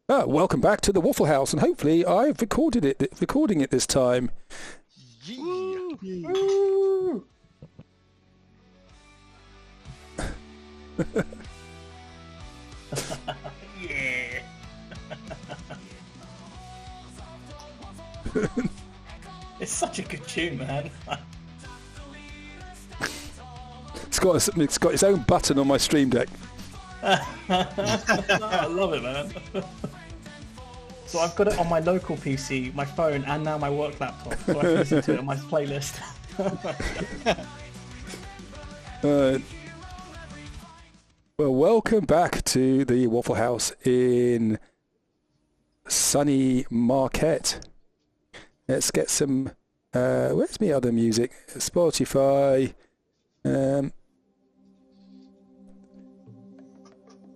Welcome back to the Wafflehouse, and hopefully I've recording it this time. Woo! Woo! Yeah. It's such a good tune, man. It's got its own button on my stream deck. I love it, man. So I've got it on my local PC, my phone, and now my work laptop, so I can listen to it on my playlist. Well, welcome back to the Waffle House in sunny Marquette. Let's get some. Where's my other music? Spotify.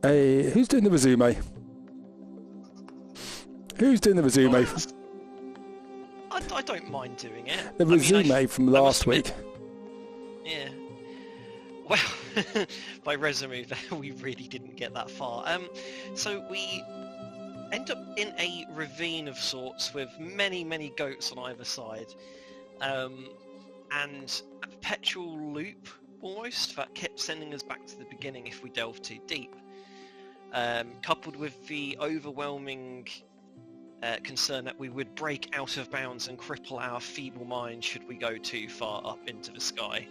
Hey, who's doing the resume? Who's doing the resume? I don't mind doing it. The resume from last week. Yeah. Well, by resume, we really didn't get that far. So we end up in a ravine of sorts with many, many goats on either side, and a perpetual loop almost that kept sending us back to the beginning if we delved too deep. Coupled with the overwhelming concern that we would break out of bounds and cripple our feeble minds should we go too far up into the sky.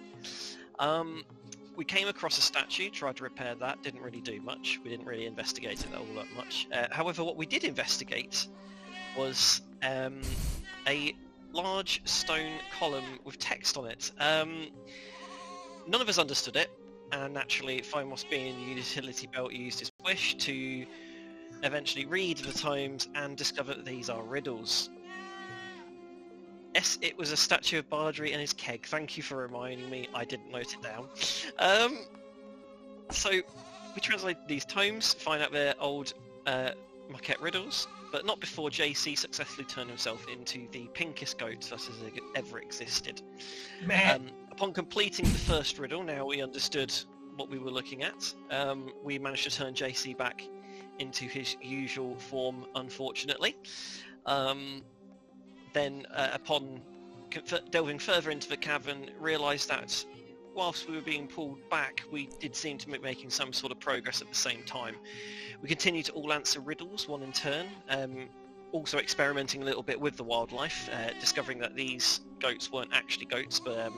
We came across a statue, tried to repair that, didn't really do much. We didn't really investigate it all that much. However, what we did investigate was a large stone column with text on it. None of us understood it, and naturally, Phomos being a utility belt used his wish to eventually read the tomes and discover that these are riddles. Yes, it was a statue of Bardry and his keg. Thank you for reminding me. I didn't note it down. So we translated these tomes, find out they're old Marquette riddles, but not before JC successfully turned himself into the pinkest goat that has ever existed. Upon completing the first riddle, now we understood what we were looking at. We managed to turn JC back into his usual form, unfortunately. Then, upon delving further into the cavern, realised that whilst we were being pulled back, we did seem to be making some sort of progress at the same time. We continued to all answer riddles, one in turn, also experimenting a little bit with the wildlife, discovering that these goats weren't actually goats, but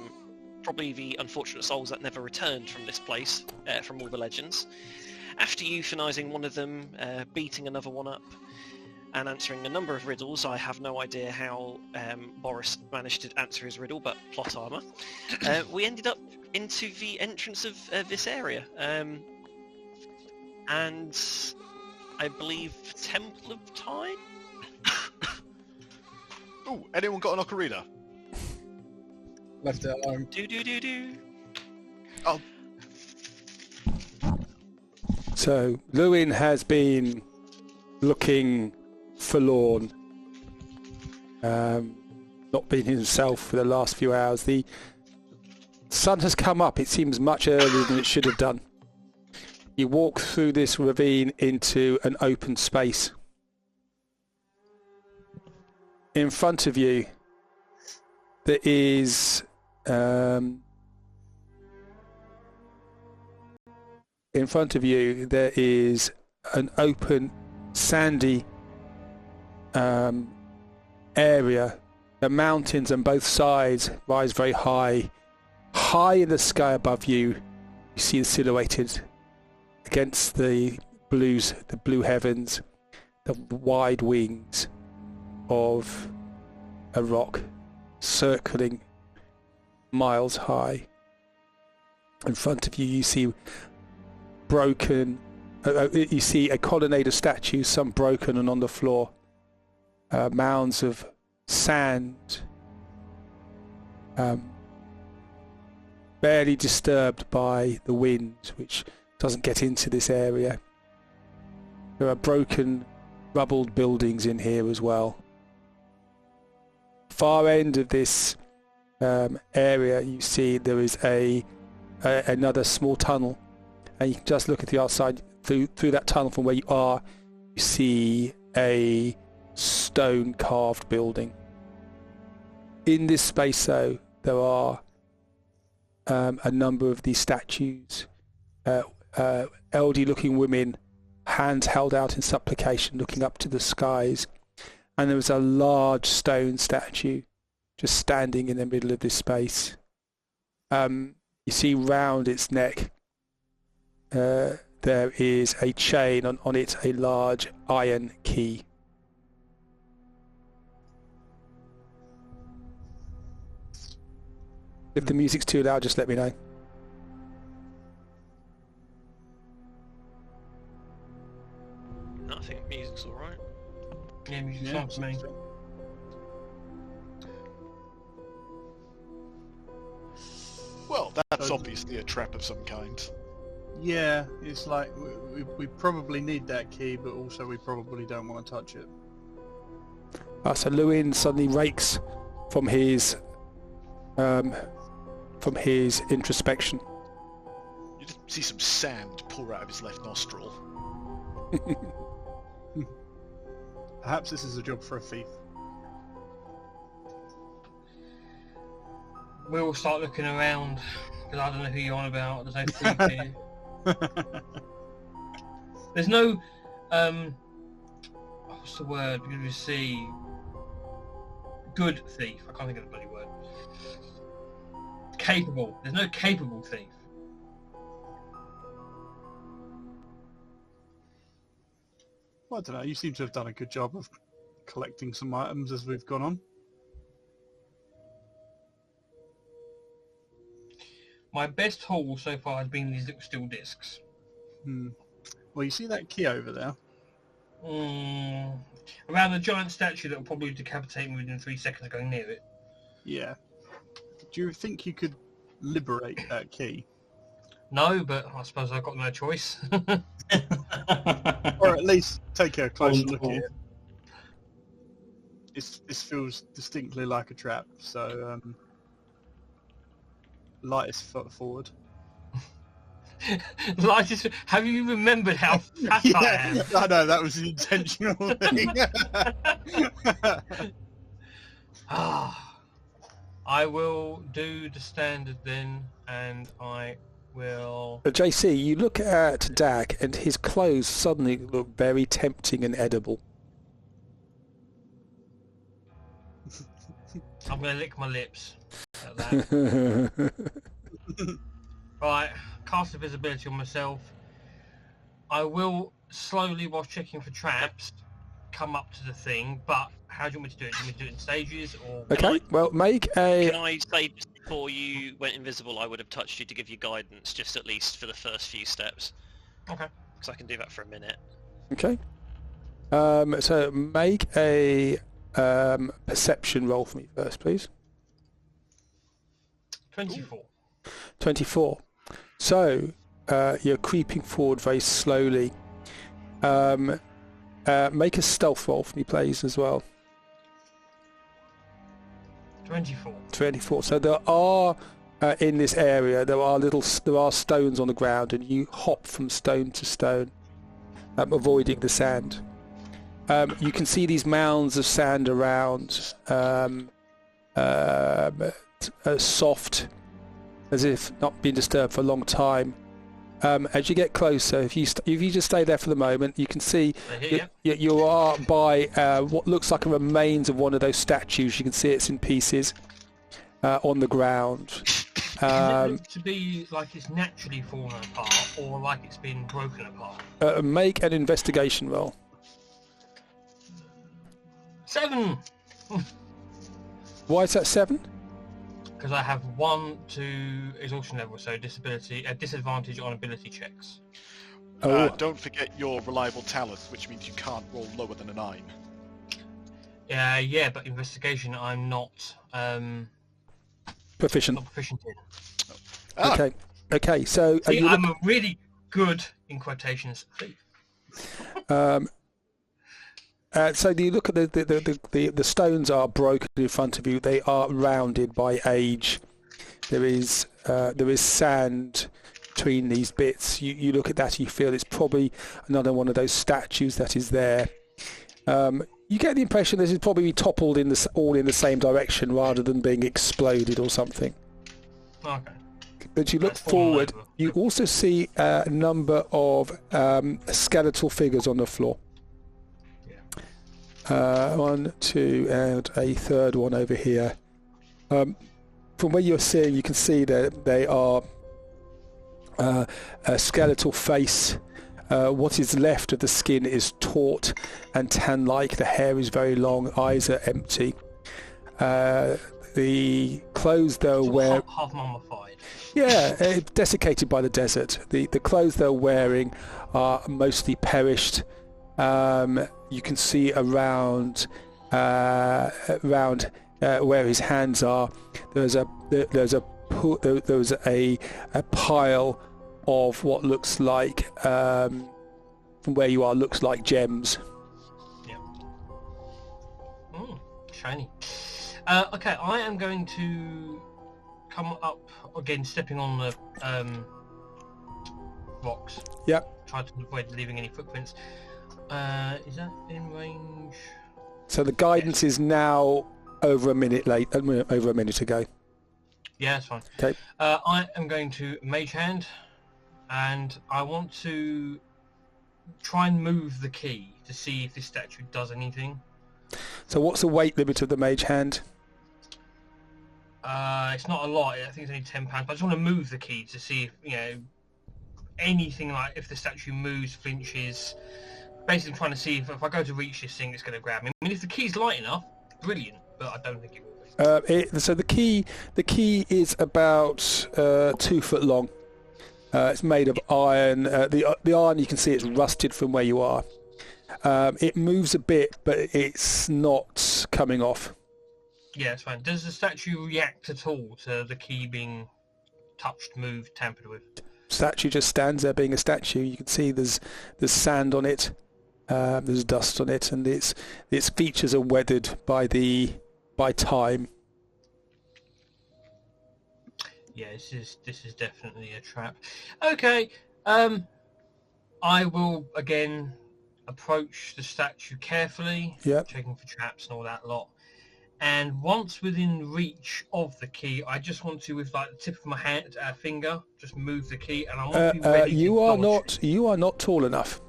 probably the unfortunate souls that never returned from this place, from all the legends. After euthanizing one of them, beating another one up, and answering a number of riddles, I have no idea how Boris managed to answer his riddle, but plot armor. We ended up into the entrance of this area, and I believe Temple of Time? Oh, anyone got an ocarina? Left it alone. Do. Oh. So Lewin has been looking forlorn, not being himself for the last few hours. The sun has come up, it seems, much earlier than it should have done. You walk through this ravine into an open space. In front of you there is an open sandy area. The mountains on both sides rise very high. High in the sky above you, you see silhouetted against the blue heavens, the wide wings of a rock circling miles high. In front of you, you see you see a colonnade of statues, some broken and on the floor. Mounds of sand, barely disturbed by the wind, which doesn't get into this area. There are broken, rubbled buildings in here as well. Far end of this area, you see there is another small tunnel, and you can just look at the outside through that tunnel from where you are. you see a stone carved building. In this space, though, there are a number of these statues, elderly looking women, hands held out in supplication, looking up to the skies. And there is a large stone statue just standing in the middle of this space. You see round its neck, there is a chain, on it a large iron key. If the music's too loud, just let me know. No, I think music's alright. Yeah, music's fine for me. Well, that's obviously a trap of some kind. Yeah, it's like we probably need that key, but also we probably don't want to touch it. So Lewin suddenly rakes from his introspection. You just see some sand pour out of his left nostril. Perhaps this is a job for a thief. We'll start looking around, because I don't know who you're on about. There's no thief here. There's no, what's the word? We're going to see good thief. I can't think of the bloody word. Capable. There's no capable thief. Well, I don't know. You seem to have done a good job of collecting some items as we've gone on. My best haul so far has been these little steel discs. Well, you see that key over there? Around the giant statue that will probably decapitate me within 3 seconds of going near it. Yeah. Do you think you could liberate that key? No, but I suppose I've got no choice. Or at least take a closer look at it. This feels distinctly like a trap, so lightest foot forward. Have you remembered how fat I am? I know, that was the intentional thing. I will do the standard then, and I will... JC, you look at Dak, and his clothes suddenly look very tempting and edible. I'm going to lick my lips at that. Right, cast invisibility on myself. I will slowly, while checking for traps, come up to the thing, but how do you want me to do it? Do you want me to do it in stages, or... Okay, well, make a... Can I say just before you went invisible, I would have touched you to give you guidance, just at least for the first few steps. Okay. Because I can do that for a minute. Okay. So make a perception roll for me first, please. 24. 24. So you're creeping forward very slowly. Make a stealth roll for me, please, as well. 24. 24. So there are in this area there are stones on the ground, and you hop from stone to stone, avoiding the sand. You can see these mounds of sand around, soft, as if not been disturbed for a long time. As you get closer, if you just stay there for the moment, you can see you are by what looks like a remains of one of those statues. You can see it's in pieces on the ground. Does it look to be like it's naturally fallen apart, or like it's been broken apart? Make an investigation roll. 7! Why is that 7? Because I have 1 to exhaustion level, so disadvantage on ability checks. Don't forget your reliable talent, which means you can't roll lower than a 9. Yeah, but investigation I'm not Proficient. not proficient in. Okay. So See, I'm a really good, in quotations, thief. So you look at the stones are broken in front of you. They are rounded by age. There is sand between these bits. You look at that, you feel it's probably another one of those statues that is there. You get the impression this is probably toppled all in the same direction rather than being exploded or something. Okay. But you look forward, you also see a number of skeletal figures on the floor. Yeah. 1, 2, and a third one over here. From where you're seeing, you can see that they are a skeletal face. What is left of the skin is taut and tan-like. The hair is very long. Eyes are empty. The clothes they're wearing... Half mummified. Yeah, desiccated by the desert. The clothes they're wearing are mostly perished. You can see around where his hands are. There's a pile of what looks like from where you are looks like gems. Yeah. Shiny. Okay, I am going to come up again, stepping on the rocks. Yep. Try to avoid leaving any footprints. Is that in range? So the guidance is now over a minute ago. Yeah, that's fine. Okay. I am going to Mage Hand, and I want to try and move the key to see if this statue does anything. So what's the weight limit of the Mage Hand? It's not a lot. I think it's only £10. But I just want to move the key to see if anything, like if the statue moves, flinches. Basically, trying to see if I go to reach this thing, it's going to grab me. I mean, if the key's light enough, brilliant. But I don't think it will be. So the key is about 2 foot long. It's made of iron. The iron, you can see it's rusted from where you are. It moves a bit, but it's not coming off. Yeah, it's fine. Does the statue react at all to the key being touched, moved, tampered with? Statue just stands there being a statue. You can see there's sand on it, there's dust on it, and its features are weathered by time. Yeah, this is definitely a trap. Okay, I will again approach the statue carefully, checking for traps and all that lot. And once within reach of the key, I just want to, with like the tip of my finger, just move the key, and I want to be ready. You are not tall enough.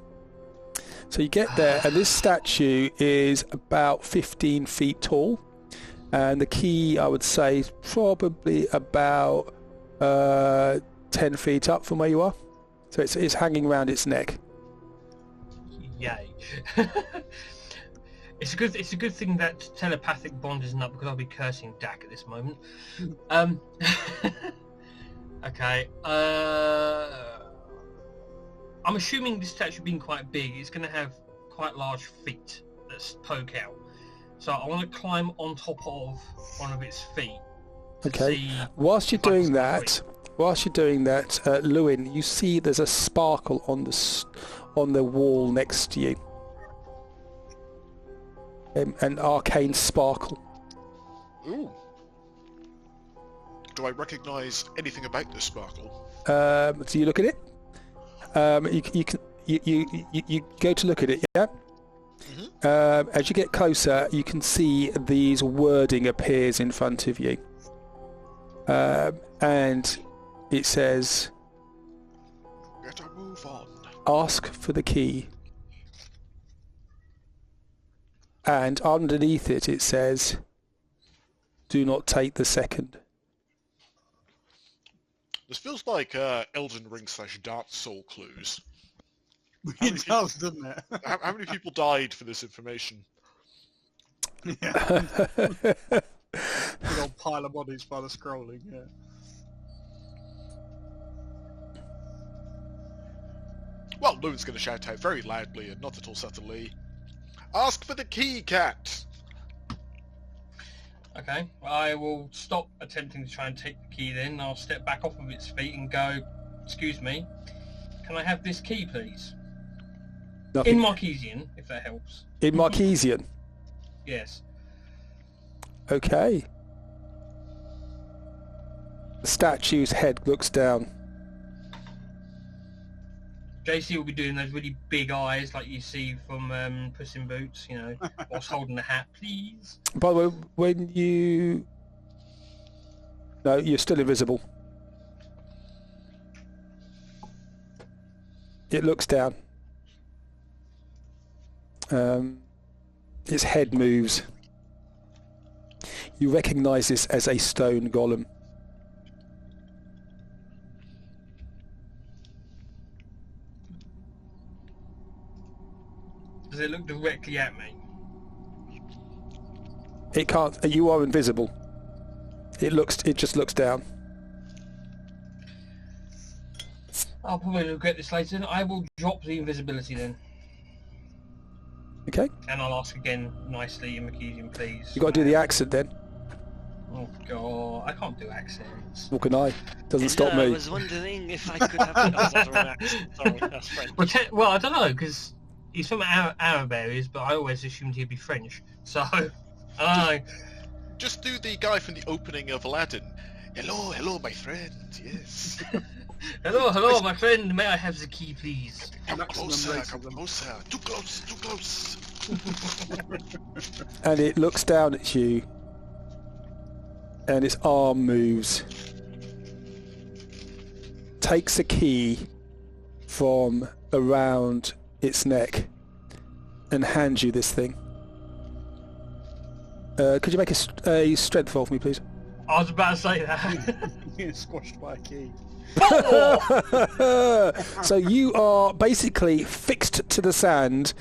So you get there, and this statue is about 15 feet tall, and the key, I would say, is probably about 10 feet up from where you are. So it's hanging around its neck. Yay. It's a good thing that telepathic bond isn't up, because I'll be cursing Dak at this moment. Okay. I'm assuming this statue being quite big, it's going to have quite large feet that poke out. So I want to climb on top of one of its feet. Okay. Whilst you're doing that, Lewin, you see there's a sparkle on the wall next to you. An arcane sparkle. Ooh. Do I recognise anything about this sparkle? So you look at it. You go to look at it. Yeah. Mm-hmm. As you get closer, you can see these wording appears in front of you, and it says, "Better move on. Ask for the key." And underneath it, it says, "Do not take the second." This feels like Elden Ring / Dark Soul clues. It does, doesn't it? How many people died for this information? Yeah. Big old pile of bodies by the scrolling, yeah. Well, Lewin's going to shout out very loudly and not at all subtly, "Ask for the key, cat!" Okay, I will stop attempting to try and take the key then. I'll step back off of its feet and go, "Excuse me, can I have this key, please?" Nothing. In Marquesian, if that helps. In Marquesian? Yes. Okay. The statue's head looks down. JC will be doing those really big eyes like you see from Puss in Boots, you know, whilst holding the hat, please. By the way, when you... No, you're still invisible. It looks down. Its head moves. You recognise this as a stone golem. Does it look directly at me? It can't. You are invisible. It just looks down. I'll probably regret this later. I will drop the invisibility then. Okay. And I'll ask again nicely in Mercutian, please. You got to do the accent then. Oh god, I can't do accents. Nor can I. Doesn't stop me. I was wondering if I could have an accent. Sorry, that's French. Well, I don't know, because he's from Arab areas, but I always assumed he'd be French. So, I don't know. Just do the guy from the opening of Aladdin. Hello, my friend. Yes. Hello, my friend. May I have the key, please? Come closer. Too close. And it looks down at you. And its arm moves. Takes a key from around its neck and hands you this thing. Could you make a strength roll for me, please? I was about to say that. You get squashed by a key. So you are basically fixed to the sand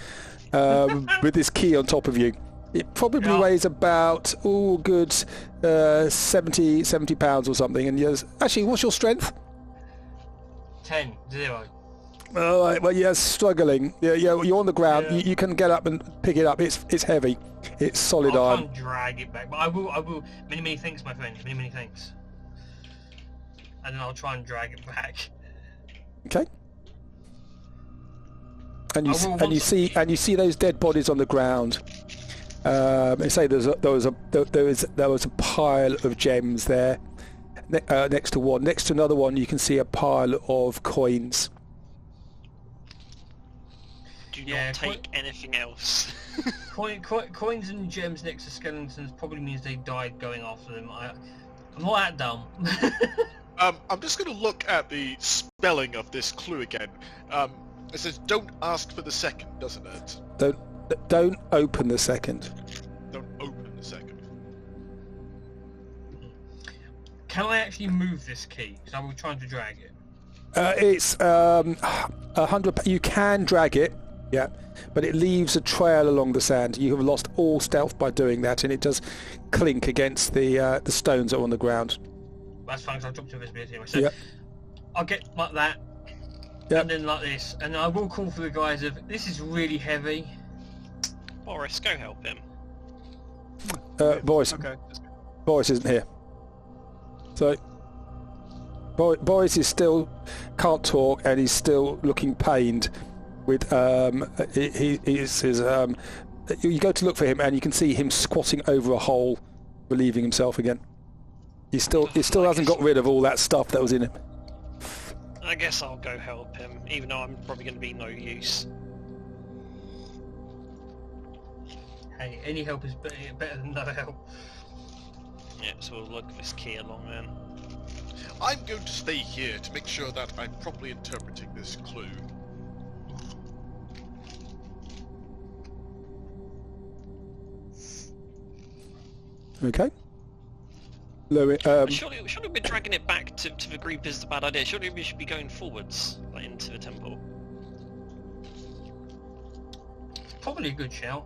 with this key on top of you. It probably weighs about, good 70 pounds or something. And actually, what's your strength? 10, 0. All right, well, you're struggling. Yeah, you're on the ground. Yeah. You can get up and pick it up. It's heavy. It's solid iron. I can't drag it back, but I will. Many thanks, my friend. Many thanks. And then I'll try and drag it back. Okay. And you see those dead bodies on the ground. They say there was a pile of gems there. Next to one, next to another one, you can see a pile of coins. Do not take anything else. Coins and gems next to skeletons probably means they died going after them. I'm not that dumb. I'm just going to look at the spelling of this clue again. It says, "Don't ask for the second," doesn't it? Don't open the second. Don't open the second. Can I actually move this key? Because I was trying to drag it. It's 100. You can drag it, yeah, but it leaves a trail along the sand. You have lost all stealth by doing that, and it does clink against the stones that are on the ground. That's fine, because I dropped invisibility anyway. So I'll get like that, and then like this, and I will call for the guys of, this is really heavy. Boris, go help him. Boris. Okay. Boris isn't here. So Boris is still can't talk, and he's still looking pained. With you go to look for him, and you can see him squatting over a hole, relieving himself again. He still hasn't got rid of all that stuff that was in him. I guess I'll go help him, even though I'm probably going to be no use. Hey, any help is better than no help. Yeah, so we'll lug this key along then. I'm going to stay here to make sure that I'm properly interpreting this clue. Okay. Louis, surely we're dragging it back to the group is a bad idea. Surely we should be going forwards, like into the temple. Probably a good shout.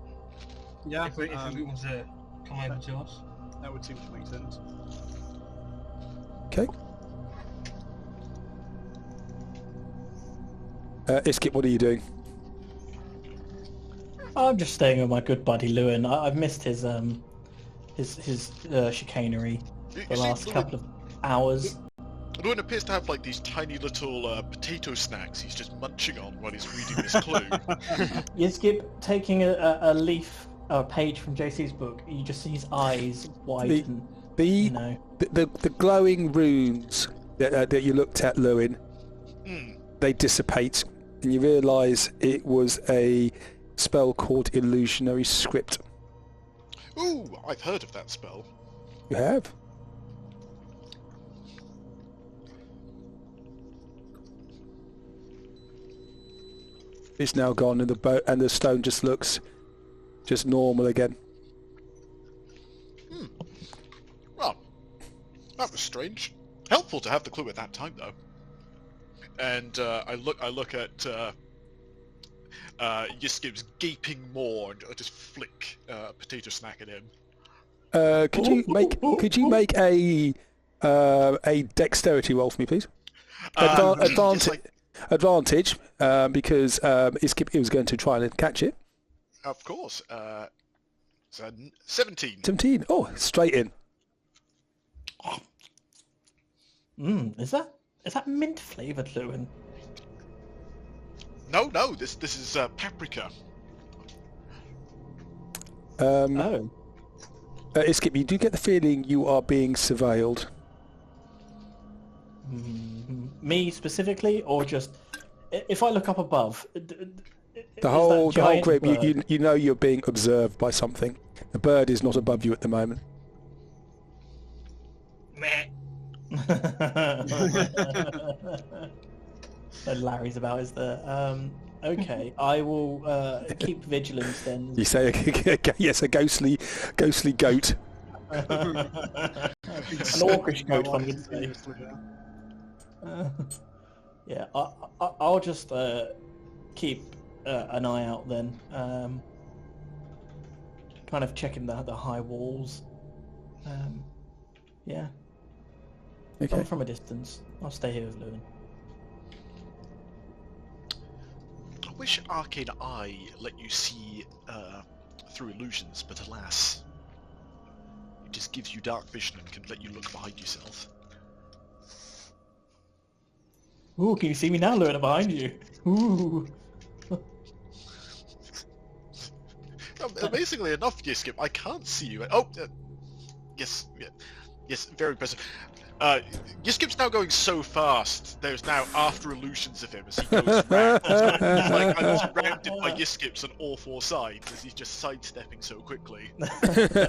Yeah. If it was to come over to us. That would seem to make sense. Okay. Iskip, what are you doing? I'm just staying with my good buddy Lewin. I've missed his chicanery the last couple of hours. Lewin appears to have like these tiny little potato snacks he's just munching on while he's reading this clue. Iskip taking a page from JC's book, you just see his eyes widen. The glowing runes that you looked at, Lewin, they dissipate. and you realise it was a spell called Illusionary Script. Ooh, I've heard of that spell. You have? It's now gone, and the stone just looks just normal again. Well, that was strange. Helpful to have the clue at that time, though. And I look at Yiskib's gaping maw, and I just flick potato snack at him. Could you make a dexterity roll for me, please? Advantage, because Yiskib was going to try and catch it. Of course. So 17. 17. Oh, straight in. Is that mint flavoured, Lewin? No, this is paprika. Yiskib, you do get the feeling you are being surveilled. Me specifically, or just if I look up above? The whole group, you know you're being observed by something. The bird is not above you at the moment. Meh. And Larry's about, is there? Okay, I will keep vigilance then. You say, yes, a ghostly goat. An orcish goat, one would say. Yeah, I'll just keep an eye out then. Kind of checking the high walls. Yeah. Okay. From a distance. I'll stay here with Lewin. I wish Arcane Eye let you see through illusions, but alas, it just gives you dark vision and can let you look behind yourself. Ooh, can you see me now, Lewin? I'm behind you. Ooh. Amazingly enough, Yiskib, I can't see you. Yes, very impressive. Yiskib's now going so fast, there's now after illusions of him as he goes around. It's like I'm surrounded by Yiskips on all four sides as he's just sidestepping so quickly.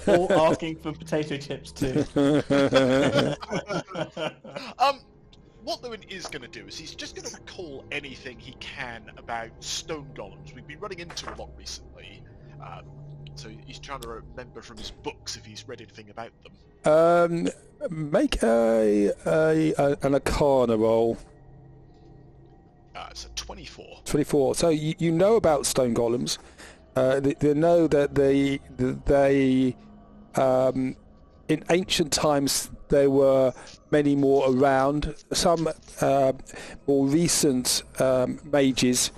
All asking for potato chips too. What Lewin is going to do is he's just going to recall anything he can about stone golems. We've been running into a lot recently. So he's trying to remember from his books if he's read anything about them. Make an Arcana roll. It's a 24. 24. So you know about stone golems. They know that they in ancient times there were many more around. Some more recent mages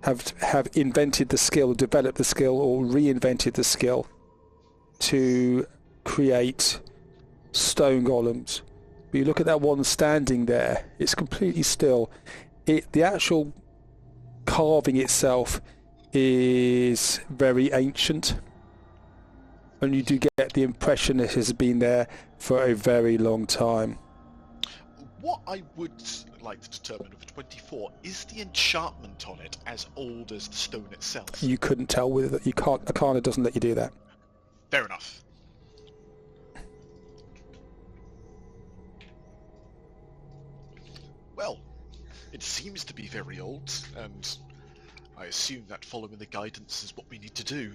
have invented the skill, developed the skill, or reinvented the skill to create stone golems. But you look at that one standing there, it's completely still. The actual carving itself is very ancient, and you do get the impression it has been there for a very long time. What I would like to determine with 24 is the enchantment on it as old as the stone itself. You couldn't tell with it. You can't. Arcana doesn't let you do that. Fair enough. Well, it seems to be very old, and I assume that following the guidance is what we need to do.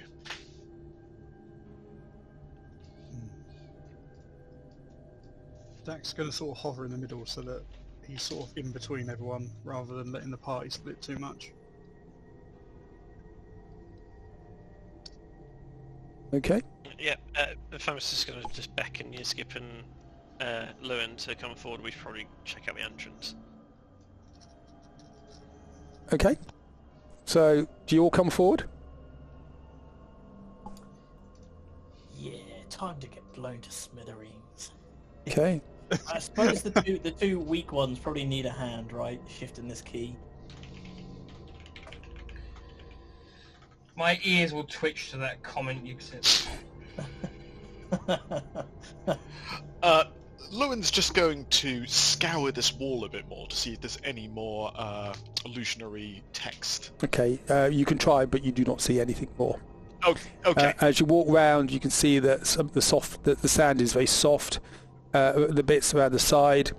Dak's going to sort of hover in the middle so that he's sort of in between everyone rather than letting the party split too much. Okay. Yeah, if I was just going to just beckon Yiskib and Lewin to come forward, we should probably check out the entrance. Okay. So, do you all come forward? Yeah, time to get blown to smithereens. Okay. I suppose the two weak ones probably need a hand, right? Shifting this key. My ears will twitch to that comment you said. Lewin's just going to scour this wall a bit more to see if there's any more illusionary text. Okay, you can try, but you do not see anything more. Oh, okay. As you walk round, you can see that some of the sand is very soft. The bits around the side,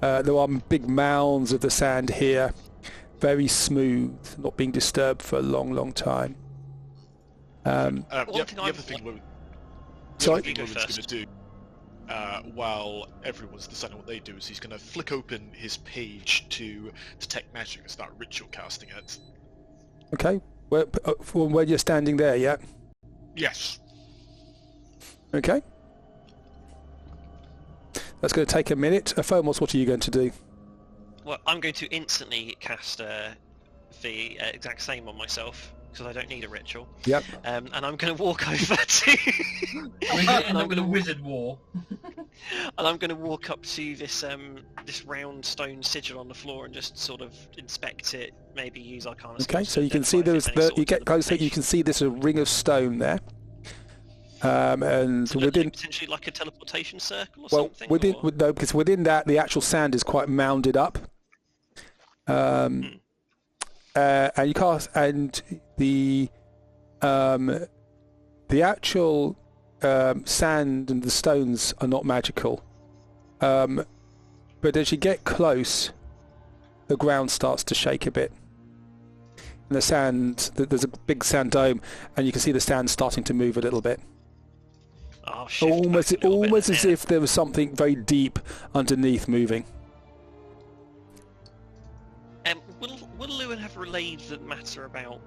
there are big mounds of the sand here, very smooth, not being disturbed for a long, long time. The other thing Lewin's going to do, while everyone's deciding what they do, is he's going to flick open his page to detect magic and start ritual casting it. Okay, where you're standing there, yeah? Yes. Okay. That's going to take a minute. Phomos, what are you going to do? Well, I'm going to instantly cast the exact same on myself, because I don't need a ritual. Yep. And I'm going to walk over to... And I'm going to wizard war. And I'm going to walk up to this this round stone sigil on the floor and just sort of inspect it, maybe use Arcana skills. Okay, so you can see you get closer, you can see there's a ring of stone there. And so within potentially like a teleportation circle or something? No, because within that the actual sand is quite mounded up. And you cast, and the actual sand and the stones are not magical. But as you get close, the ground starts to shake a bit. And the sand, there's a big sand dome, and you can see the sand starting to move a little bit. Oh, almost as if there was something very deep underneath moving. Will Lewin have relayed the matter about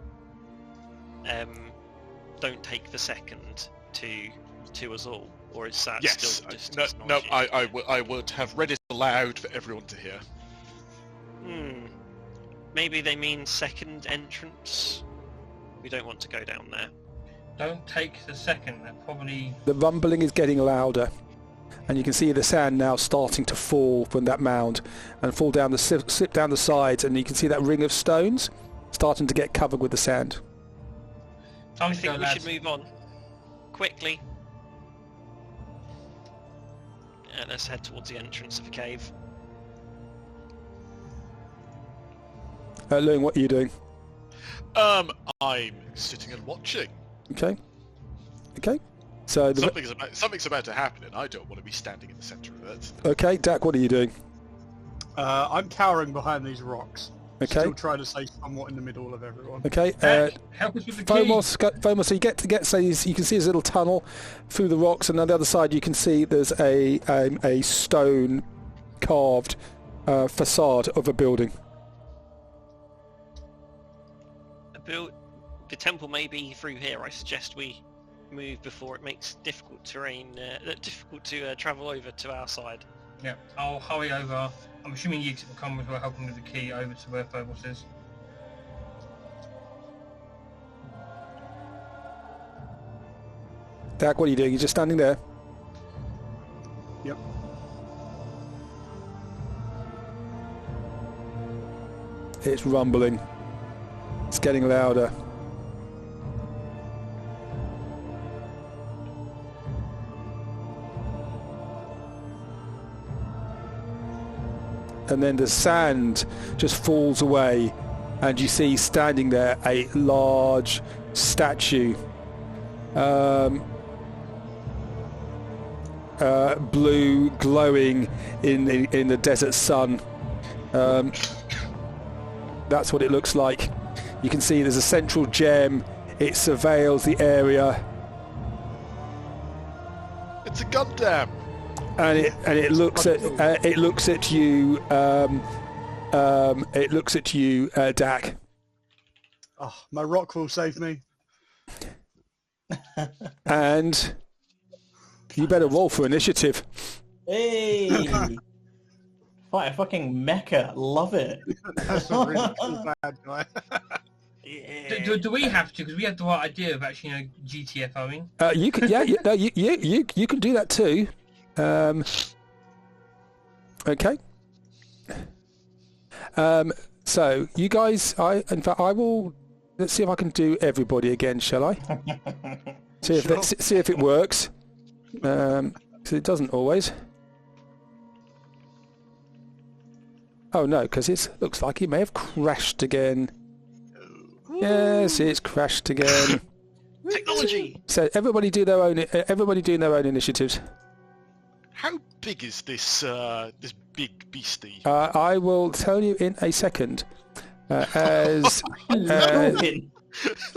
don't take the second to us all, or is that still just no, I would have read it aloud for everyone to hear. Maybe they mean second entrance. We don't want to go down there. Don't take the second. That probably. The rumbling is getting louder, and you can see the sand now starting to fall from that mound and fall down slip down the sides, and you can see that ring of stones starting to get covered with the sand. I think we should move on quickly. Let's head towards the entrance of the cave. Lewin, what are you doing? I'm sitting and watching. Okay. So something's about to happen, and I don't want to be standing in the centre of it. Okay, Dak, what are you doing? I'm cowering behind these rocks. Okay. Still trying to stay somewhat in the middle of everyone. Okay. Help us with the key. Phomos, so you can see this little tunnel through the rocks, and on the other side you can see there's a stone carved facade of a building. The temple may be through here. I suggest we move before it makes difficult to travel over to our side. Yeah, I'll hurry over. I'm assuming you will come as well, helping with the key over to where Phobos is. Dak, what are you doing? You're just standing there? Yep. It's rumbling. It's getting louder. And then the sand just falls away, and you see standing there a large statue, blue, glowing in the desert sun. That's what it looks like. You can see there's a central gem. It surveils the area. It's a Gundam. And it looks at you. It looks at you, Dak. Oh, my rock will save me. And you better roll for initiative. Hey! Fight a fucking mecha. Love it. That's a really cool bad guy. Yeah. Do we have to? Because we have the right idea of actually, GTFOing. You can, you can do that too. Okay. So you guys, in fact, I will. Let's see if I can do everybody again, shall I? See if it works. So it doesn't always. Oh no, because it looks like it may have crashed again. Yes, it's crashed again. Technology. So everybody do their own. Everybody doing their own initiatives. How big is this this big beastie? I will tell you in a second. As Logan.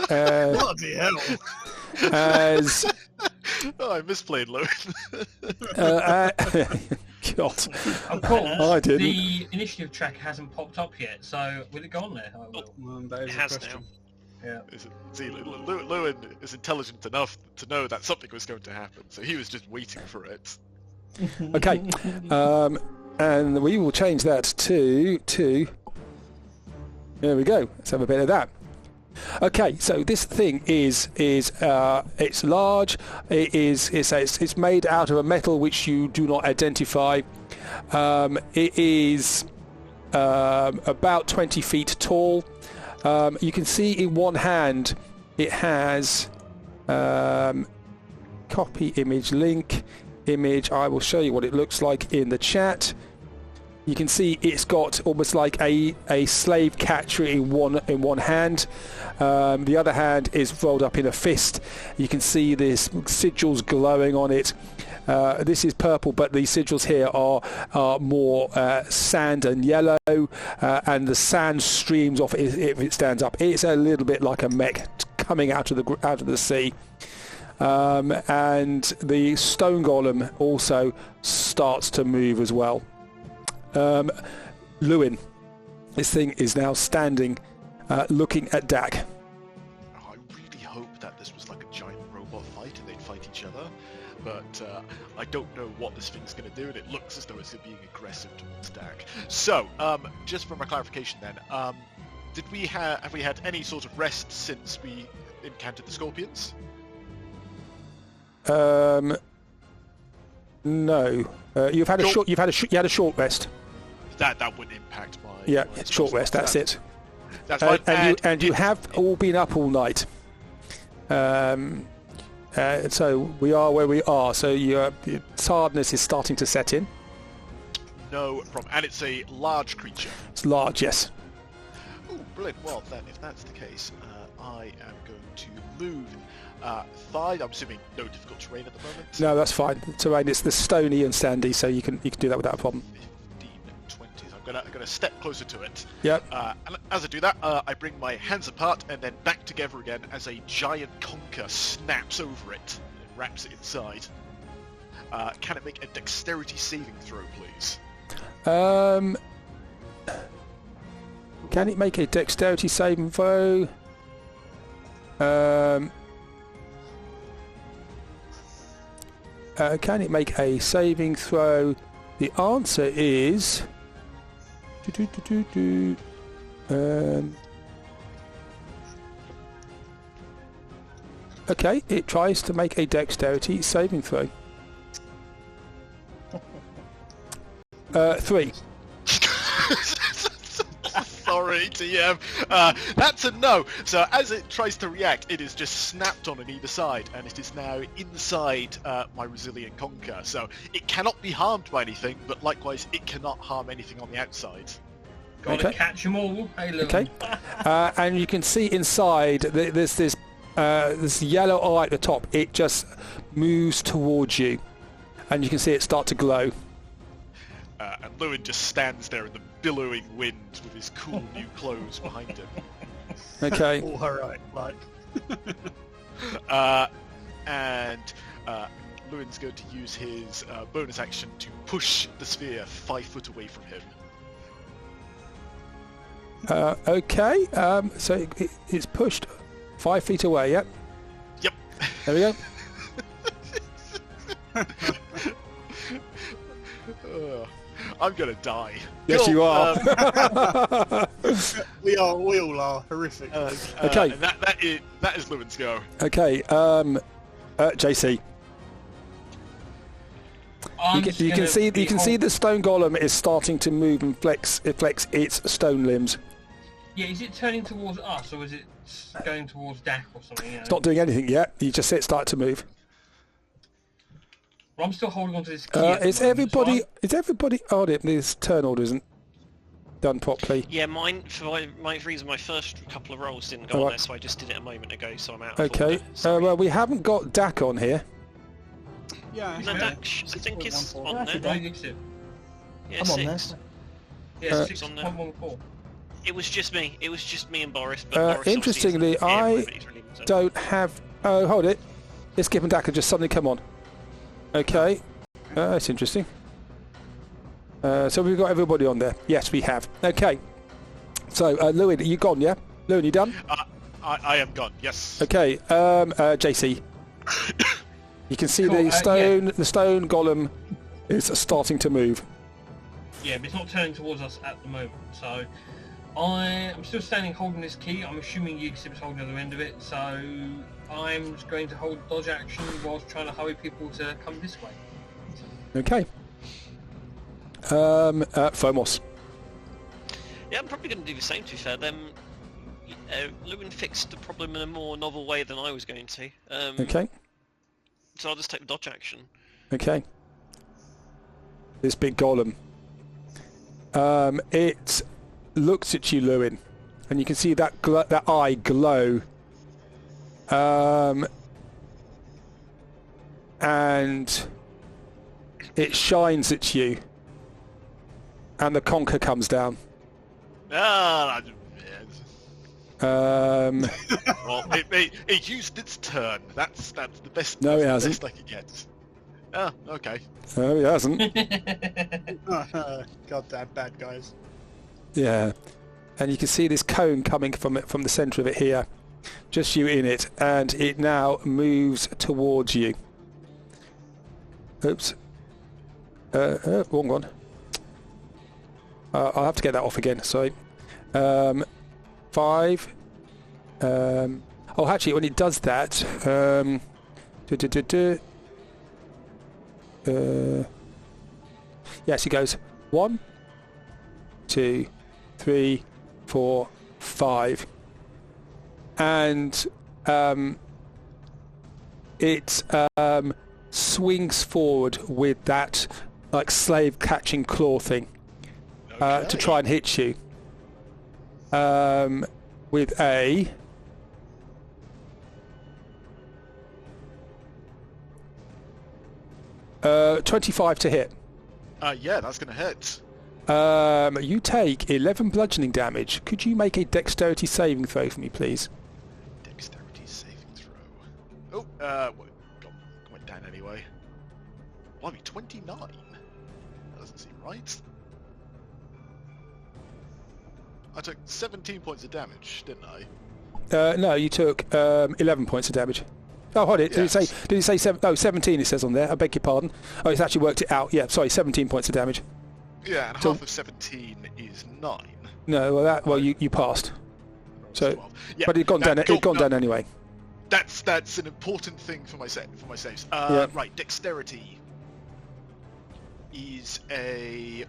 Bloody hell! as Oh, I misplayed Logan. God, Of course, I didn't. the initiative track hasn't popped up yet, so will it go on there? I will. That is It a has question. Yeah. Lewin is intelligent enough to know that something was going to happen, so he was just waiting for it. Okay, and we will change that to. There we go. Let's have a bit of that. Okay, so this thing is it's large. It's made out of a metal which you do not identify. It is about 20 feet tall. You can see in one hand it has copy image link image. I will show you what it looks like in the chat. You can see it's got almost like a slave catcher in one hand. The other hand is rolled up in a fist. You can see this sigils glowing on it. This is purple, but the sigils here are more sand and yellow, and the sand streams off it if it stands up. It's a little bit like a mech coming out of the sea. And the stone golem also starts to move as well. Lewin, this thing is now standing, looking at Dak. I really hope that this was like a giant robot fight and they'd fight each other, but I don't know what this thing's going to do, and it looks as though it's being aggressive towards Dak. So, just for my clarification then, have we had any sort of rest since we encountered the scorpions? No. You had a short rest. That wouldn't impact my... Yeah, my short rest. That's it. That's fine. And you have all been up all night. So we are where we are. So your tiredness is starting to set in. No problem. And it's a large creature. It's large, yes. Oh, brilliant. Well, then, if that's the case, I am going to move 5. I'm assuming no difficult terrain at the moment. No, that's fine. The terrain is the stony and sandy, so you can do that without a problem. 15, 20. So I'm gonna step closer to it. Yep. And as I do that, I bring my hands apart and then back together again as a giant conker snaps over it and wraps it inside. Can it make a dexterity saving throw, please? Can it make a dexterity saving throw? Can it make a saving throw? The answer is... okay, it tries to make a dexterity saving throw. 3. Sorry, TM. That's a no. So as it tries to react, it is just snapped on either side, and it is now inside my resilient conker. So it cannot be harmed by anything, but likewise, it cannot harm anything on the outside. Gotta Okay. catch them all. Hey, Lewin. Okay. And you can see inside, there's this yellow eye at the top. It just moves towards you, and you can see it start to glow. And Lewin just stands there in the billowing wind with his cool new clothes behind him. Okay. All alright, like. And Lewin's going to use his bonus action to push the sphere 5 foot away from him. Okay. So it's pushed 5 feet away. Yep. Yep. There we go. I'm gonna die. Yes, Cool. you are. We all are horrific. Okay. And that is Lewin's go. Okay. JC. You can see the stone golem is starting to move and flex its stone limbs. Yeah, is it turning towards us, or is it going towards Dak or something? You know? It's not doing anything yet. You just see it start to move. Well, I'm still holding on to this key. at the Is moment, everybody? Oh, this turn order isn't. done properly. Yeah, mine for my reason, my first couple of rolls didn't go All on right. there, so I just did it a moment ago. So I'm out. Of Okay. order. Sorry. Well, we haven't got Dak on here. Yeah, No, actually, Dax, I think it's 6.14. on Actually, there. Dak- Initiative. Yeah, I'm on 6. Yeah, It's on there. 6.14. It was just me. It was just me and Boris. But Boris obviously Interestingly, isn't here, I but he's relieving himself. don't have... Oh, hold it. This Skip and Dak have just suddenly come on. Okay. That's interesting. So we've got everybody on there. Yes, we have. Okay. So, Lewin, you gone, yeah? Lewin, you done? I am gone. Yes. Okay. JC. You can see Cool, the stone golem is starting to move. Yeah, but it's not turning towards us at the moment, so I'm still standing holding this key. I'm assuming Yiggsib's holding the other end of it, so I'm just going to hold dodge action whilst trying to hurry people to come this way. Okay. Fomos. Yeah, I'm probably going to do the same. To be fair, Lewin fixed the problem in a more novel way than I was going to. Okay. So I'll just take the dodge action. Okay. This big golem. It looks at you, Lewin, and you can see that eye glow. And it shines at you, and the conker comes down. Ah, Um, well, it used its turn. That's the best. No, it that's the hasn't. best I could get. Oh, okay. no, he hasn't. Goddamn bad guys. Yeah, and you can see this cone coming from the centre of it here, just you in it, and it now moves towards you. Oops. Wrong one. I'll have to get that off again. Sorry. 5. Oh, actually, when it does that, yes, it goes 1, 2, 3, 4, 5, and it swings forward with that like slave catching claw thing to try and hit you with a 25 to hit. Yeah, that's gonna hit. You take 11 bludgeoning damage. Could you make a dexterity saving throw for me, please? Dexterity saving throw. Went down anyway. Blimey, 29. That doesn't seem right. I took 17 points of damage, didn't I? No, you took 11 points of damage. Oh, hold it. Yes. Did it say 17? It says on there. I beg your pardon. Oh, it's actually worked it out. Yeah, sorry, 17 points of damage. Yeah, and So- half of 17 is 9. No, you passed. So, 12. Yeah, but it gone down. It gone down anyway. That's an important thing for my saves. Yeah. Right, dexterity is a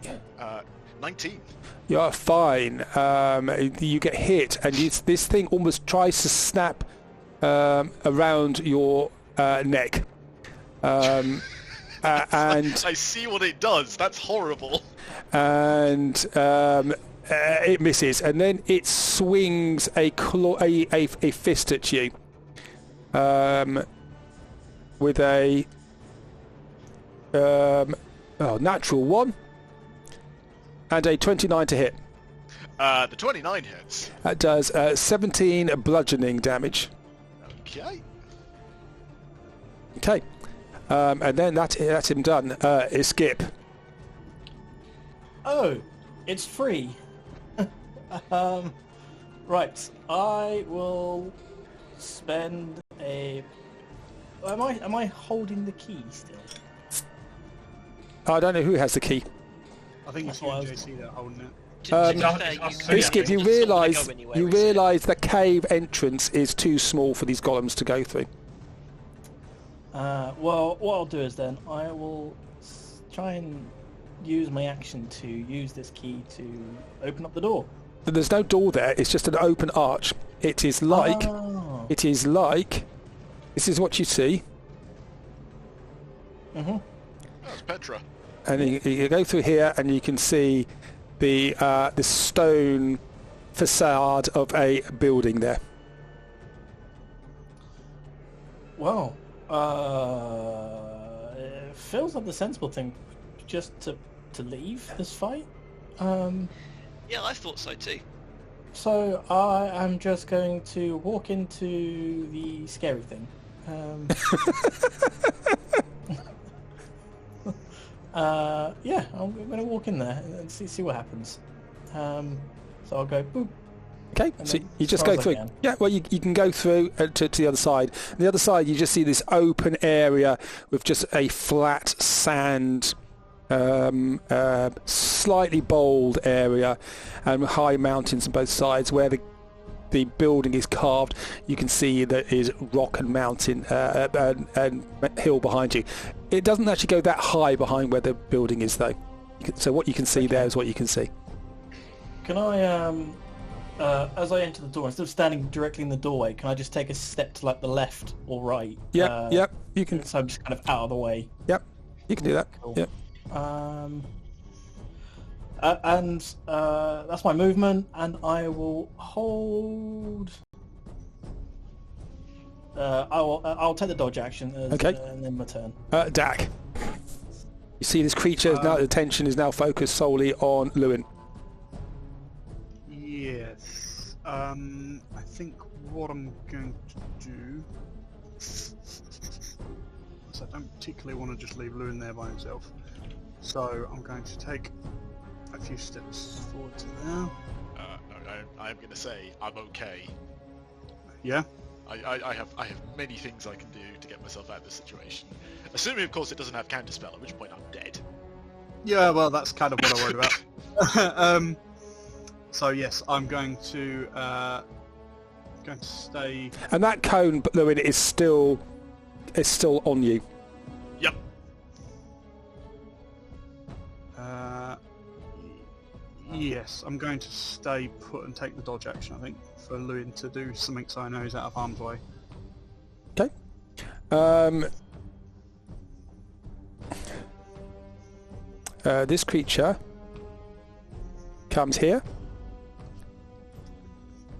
19. You're fine. You get hit, and this thing almost tries to snap around your neck. And I see what it does. That's horrible. and it misses, and then it swings a fist at you with a natural 1 and a 29 to hit. The 29 hits. That does 17 bludgeoning damage. Okay. Okay, and then that's him done. Is Skip. Oh, it's free. Right, I will spend a. Am I holding the key still? I don't know who has the key. I think it's That's you what I and was- JC that are holding it. To be no, fair, it's- you Yeah, Skip, you it's not gonna realise go anywhere, is it? the cave entrance is too small for these golems to go through. Well, what I'll do is then I will try and use my action to use this key to open up the door. There's no door there. It's just an open arch. It is like. Oh. It is like. This is what you see, Mm-hmm. That's Petra. and you go through here, and you can see the stone facade of a building there. Well, it feels like the sensible thing just to leave this fight. Yeah, I thought so too. So I am just going to walk into the scary thing. Yeah, I'm going to walk in there and see what happens. So I'll go boop. Okay, And so then you just as far go as I through. can. Yeah, well, you can go through to the other side. On the other side, you just see this open area with just a flat sand, slightly bold area, and high mountains on both sides. Where the building is carved, you can see that is rock and mountain and hill behind you. It doesn't actually go that high behind where the building is, though. So what you can see there is what you can see. Can I, as I enter the door, instead of standing directly in the doorway, can I just take a step to like the left or right? Yep, you can. So I'm just kind of out of the way. Yep, you can do that. Cool. Yep. And that's my movement, and I will hold. I'll take the dodge action. Okay. And then my turn. Dak. You see this creature's now attention is now focused solely on Lewin. Yes. I think what I'm going to do. So I don't particularly want to just leave Lewin there by himself. So I'm going to take a few steps forward to there. No, I'm going to say I'm okay. Yeah. I have many things I can do to get myself out of this situation. Assuming, of course, it doesn't have counterspell, at which point I'm dead. Yeah, well, that's kind of what I worried about. So yes, I'm going to stay. And that cone, Lewin, is still on you. Yep. Yes, I'm going to stay put and take the dodge action, I think, for Lewin to do something so I know he's out of harm's way. Okay. This creature comes here,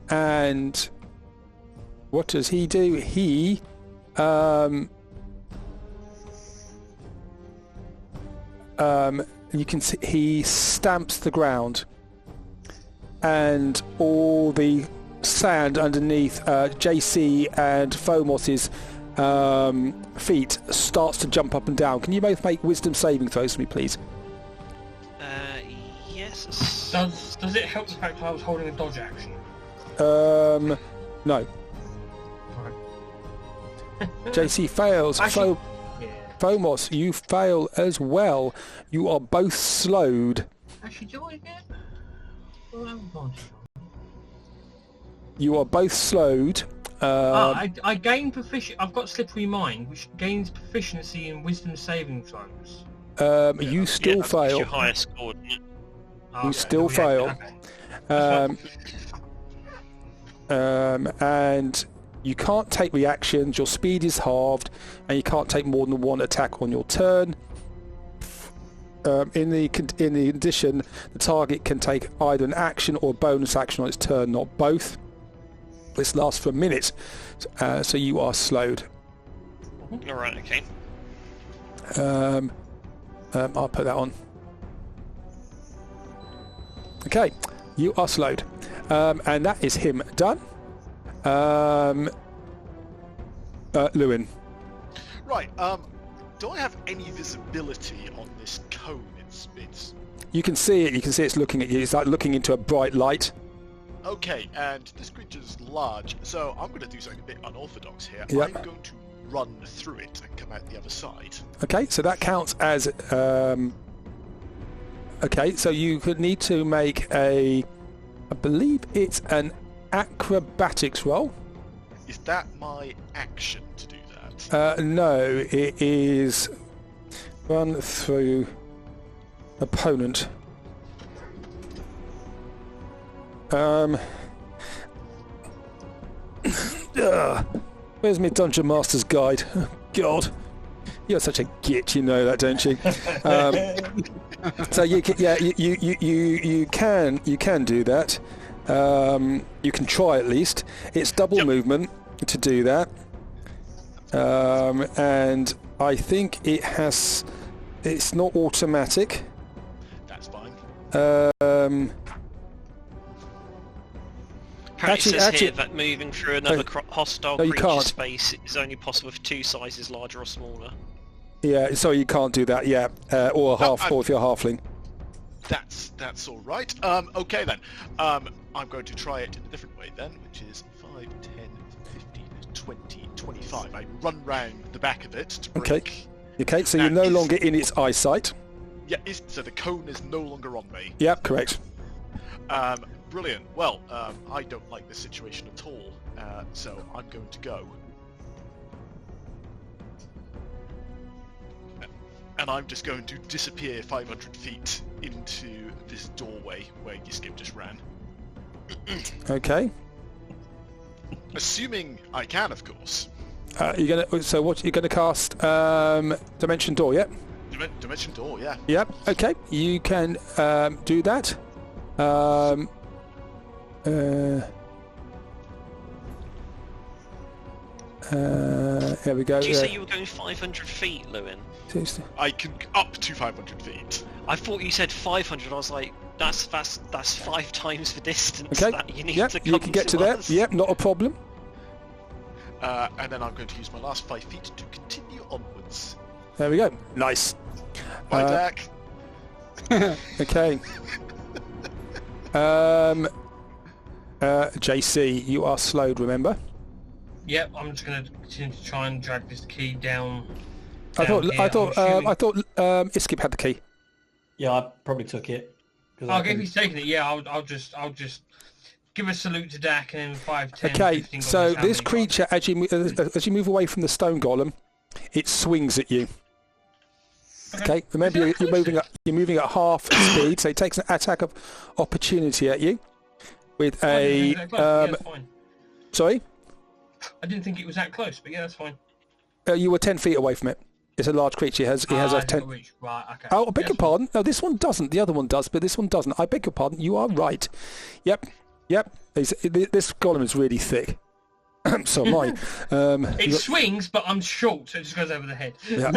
and what does he do? He you can see he stamps the ground, and all the sand underneath JC and Fomos's feet starts to jump up and down. Can you both make wisdom saving throws for me, please? Yes. Does it help the fact that I was holding a dodge action? No. Right. JC fails. Actually, yeah. Fomos, you fail as well. You are both slowed. Actually, do I get full advantage? You are both slowed. I gain proficiency. I've got slippery mind, which gains proficiency in wisdom saving throws. You still That's fail. your highest score. You still fail. Okay. And you can't take reactions. Your speed is halved, and you can't take more than one attack on your turn. In the addition, the target can take either an action or a bonus action on its turn, not both. This lasts for a minute, so you are slowed. All right. Okay. I'll put that on. Okay, you are slowed, and that is him done. Lewin. Right. Do I have any visibility on this cone it's You can see it. You can see it's looking at you. It's like looking into a bright light. Okay, and this creature's large, so I'm going to do something a bit unorthodox here. Yep. I'm going to run through it and come out the other side. Okay, so that counts as... Okay, so you could need to make a... I believe it's an acrobatics roll. Is that my action to do that? No, it is run through opponent. Where's my Dungeon Master's Guide? Oh, God. You're such a git, you know that, don't you? So you can, yeah, you can do that. You can try at least. It's double movement to do that, and I think it's not automatic. That's fine. Apparently it says here that moving through another hostile no, you creature can't. space is only possible if 2 sizes larger or smaller. Yeah, sorry, you can't do that. Yeah, or or if you're halfling. That's all right. Okay then. I'm going to try it in a different way then, which is 5, 10, 15, 20, 25. I run round the back of it to break. Okay, so you're no longer in its eyesight. Yeah, so the cone is no longer on me. Yep, correct. Brilliant. Well, I don't like this situation at all, so I'm going to go. And I'm just going to disappear 500 feet into this doorway where Yiskip just ran. Okay. Assuming I can, of course. So what you're gonna cast? Dimension Door, yeah. Dimension Door, yeah. Yep. Okay, you can do that. Here we go. Did you say you were going 500 feet, Lewin? I can up to 500 feet. I thought you said 500. I was like, that's 5 times the distance Okay. that you need Yep, to come you can get to us. there. Yep, not a problem. And then I'm going to use my last 5 feet to continue onwards. There we go. Nice. Bye, Dak. Okay. JC, you are slowed, remember? Yep, I'm just going to continue to try and drag this key down. I thought Iskip had the key. Yeah, I probably took it. If he's taking it, yeah, I'll just give a salute to Dak and then 5, 10, Okay, 15 so goblins, how this many creature, as you move away from the stone golem, it swings at you. Okay, remember you're moving at half speed, so it takes an attack of opportunity at you with a. Yeah, that's fine. Sorry, I didn't think it was that close, but yeah, that's fine. you were 10 feet away from it. It's a large creature. He has a 10. Right, okay. Oh, I beg your pardon. No, this one doesn't. The other one does, but this one doesn't. I beg your pardon. You are right. Yep. This golem is really thick. So am I. It swings, but I'm short, so it just goes over the head. Yeah.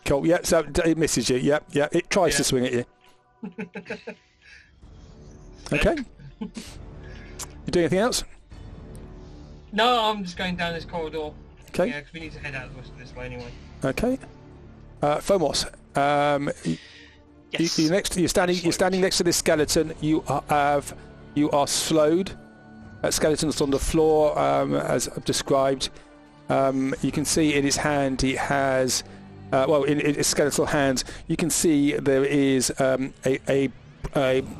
Cool. Yeah. So it misses you. Yeah. It tries to swing at you. Okay. You doing anything else? No, I'm just going down this corridor. Okay. Yeah, because we need to head out this way anyway. Okay. Phomos. Yes. You're standing next to this skeleton. You are slowed. That skeleton's on the floor, as I've described. You can see in his hand he has, in his skeletal hands, you can see there is a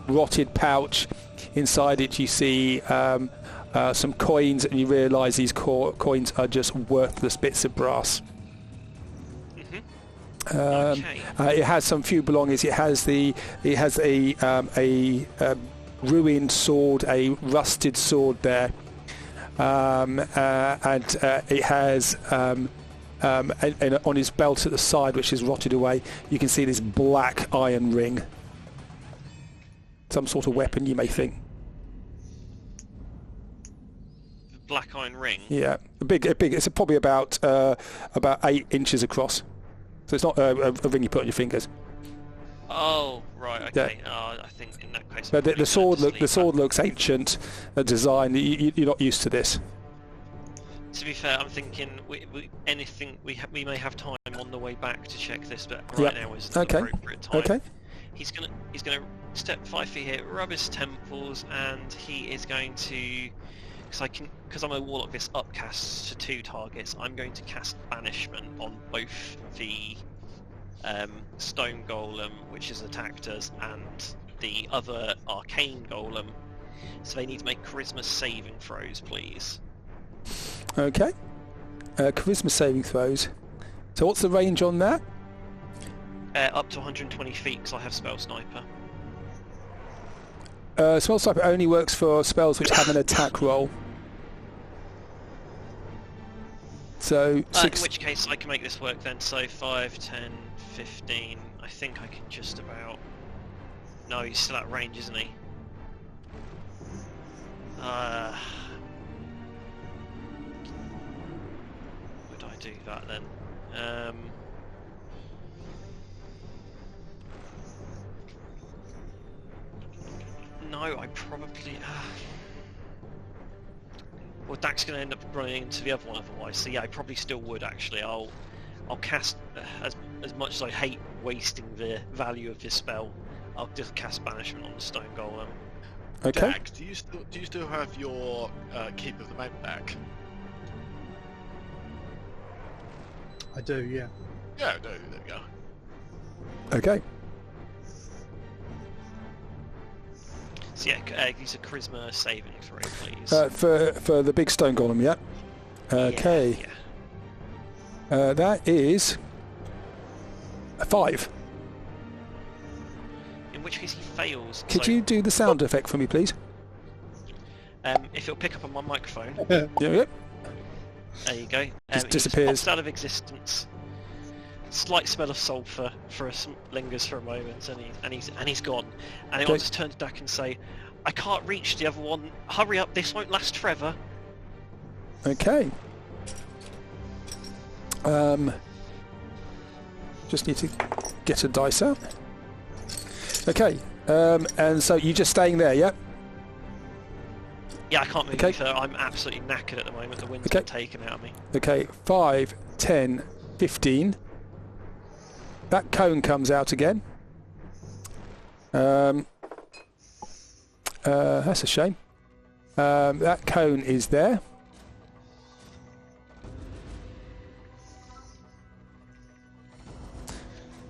rotted pouch. Inside it, you see some coins, and you realise these coins are just worthless bits of brass. Okay. It has some few belongings. It has a ruined sword, a rusted sword there, and it has and on his belt at the side, which is rotted away, you can see this black iron ring. Some sort of weapon, you may think. Black iron ring. Yeah, big. It's probably about 8 inches across. So it's not a ring you put on your fingers. Oh, right. Okay. I think in that case. But the sword looks ancient, design. You're not used to this. To be fair, I'm thinking we may have time on the way back to check this, but now is the appropriate time. Okay. He's gonna step 5 feet here, rub his temples, and he is going to, because I'm a warlock, this upcasts to 2 targets. I'm going to cast banishment on both the stone golem, which has attacked us, and the other arcane golem. So they need to make charisma saving throws, please. Okay. Charisma saving throws. So what's the range on that? Up to 120 feet, because I have spell sniper. Spell sniper only works for spells which have an attack roll. So In which case I can make this work then. So 5, 10, 15. I think I can just about. No, he's still at range, isn't he? Would I do that then? No, I probably. Well, Dak's going to end up running into the other one otherwise. So yeah, I probably still would actually. I'll cast as much as I hate wasting the value of this spell. I'll just cast banishment on the stone golem. Okay. Dak, do you still have your keep of the men back? I do, yeah. Yeah, no, there we go. Okay. So yeah, use a charisma saving throw, please. For the big stone golem, yeah. Okay. Yeah. That is a 5. In which case he fails. Could so, you do the sound effect for me, please? if it'll pick up on my microphone. Yep. There you go. Just he disappears. pops out of existence. Slight smell of sulphur lingers for a moment, and he's gone. And he'll just turn to Dak and say, "I can't reach the other one. Hurry up! This won't last forever." Okay. Just need to get a dice out. Okay. And so you're just staying there, yeah? Yeah, I can't move Okay. any further. I'm absolutely knackered at the moment. The wind's Okay. been taken out of me. Okay. 5, 10, 15. That cone comes out again. That's a shame. That cone is there.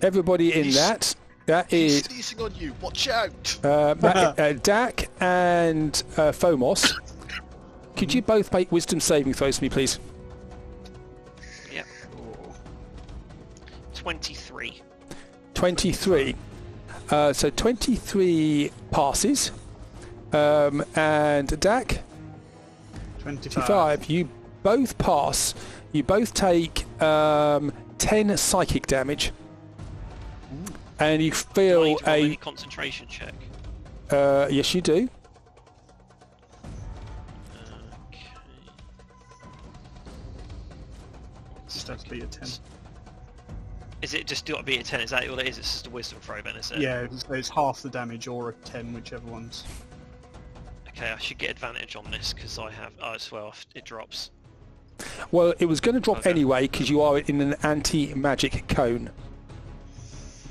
Everybody in that. That He's is sneezing on you. Watch out! Dak and Phomos. Could you both make wisdom saving throws for me, please? Yep. 23. 23. So 23 passes. And Dak? 25. You both pass. You both take 10 psychic damage. And you Do I feel need to roll any concentration check? yes, you do. Okay. Just has to be a 10. Is it just got to be a 10? Is that all it is? It's just a wisdom throw then, is it? Yeah, it's half the damage or a 10, whichever one's. Okay, I should get advantage on this because I have. Oh, as well, it drops. Well, it was going to drop Okay. anyway because you are in an anti-magic cone.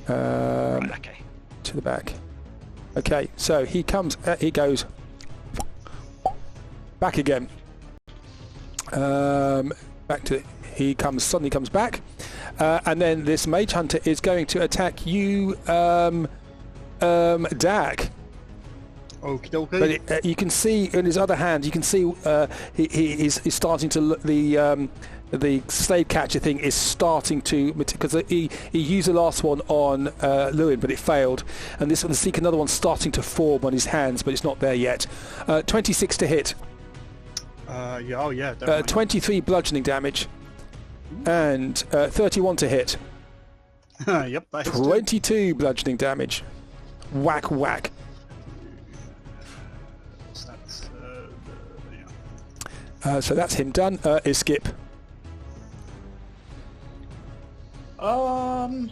Right, okay. To the back. Okay, so he comes. He goes back again. Back to. He comes. Suddenly comes back, and then this mage hunter is going to attack you, Dak. Okie dokie. But you can see in his other hand, you can see he's starting to look, the slave catcher thing is starting to, because he used the last one on Lewin, but it failed, and this one, see another one starting to form on his hands, but it's not there yet. 26 to hit. Yeah, oh yeah, definitely. 23 bludgeoning damage, and 31 to hit. Yep, that is 22 bludgeoning damage. Whack whack. That's, So that's him done. Is Skip. Oh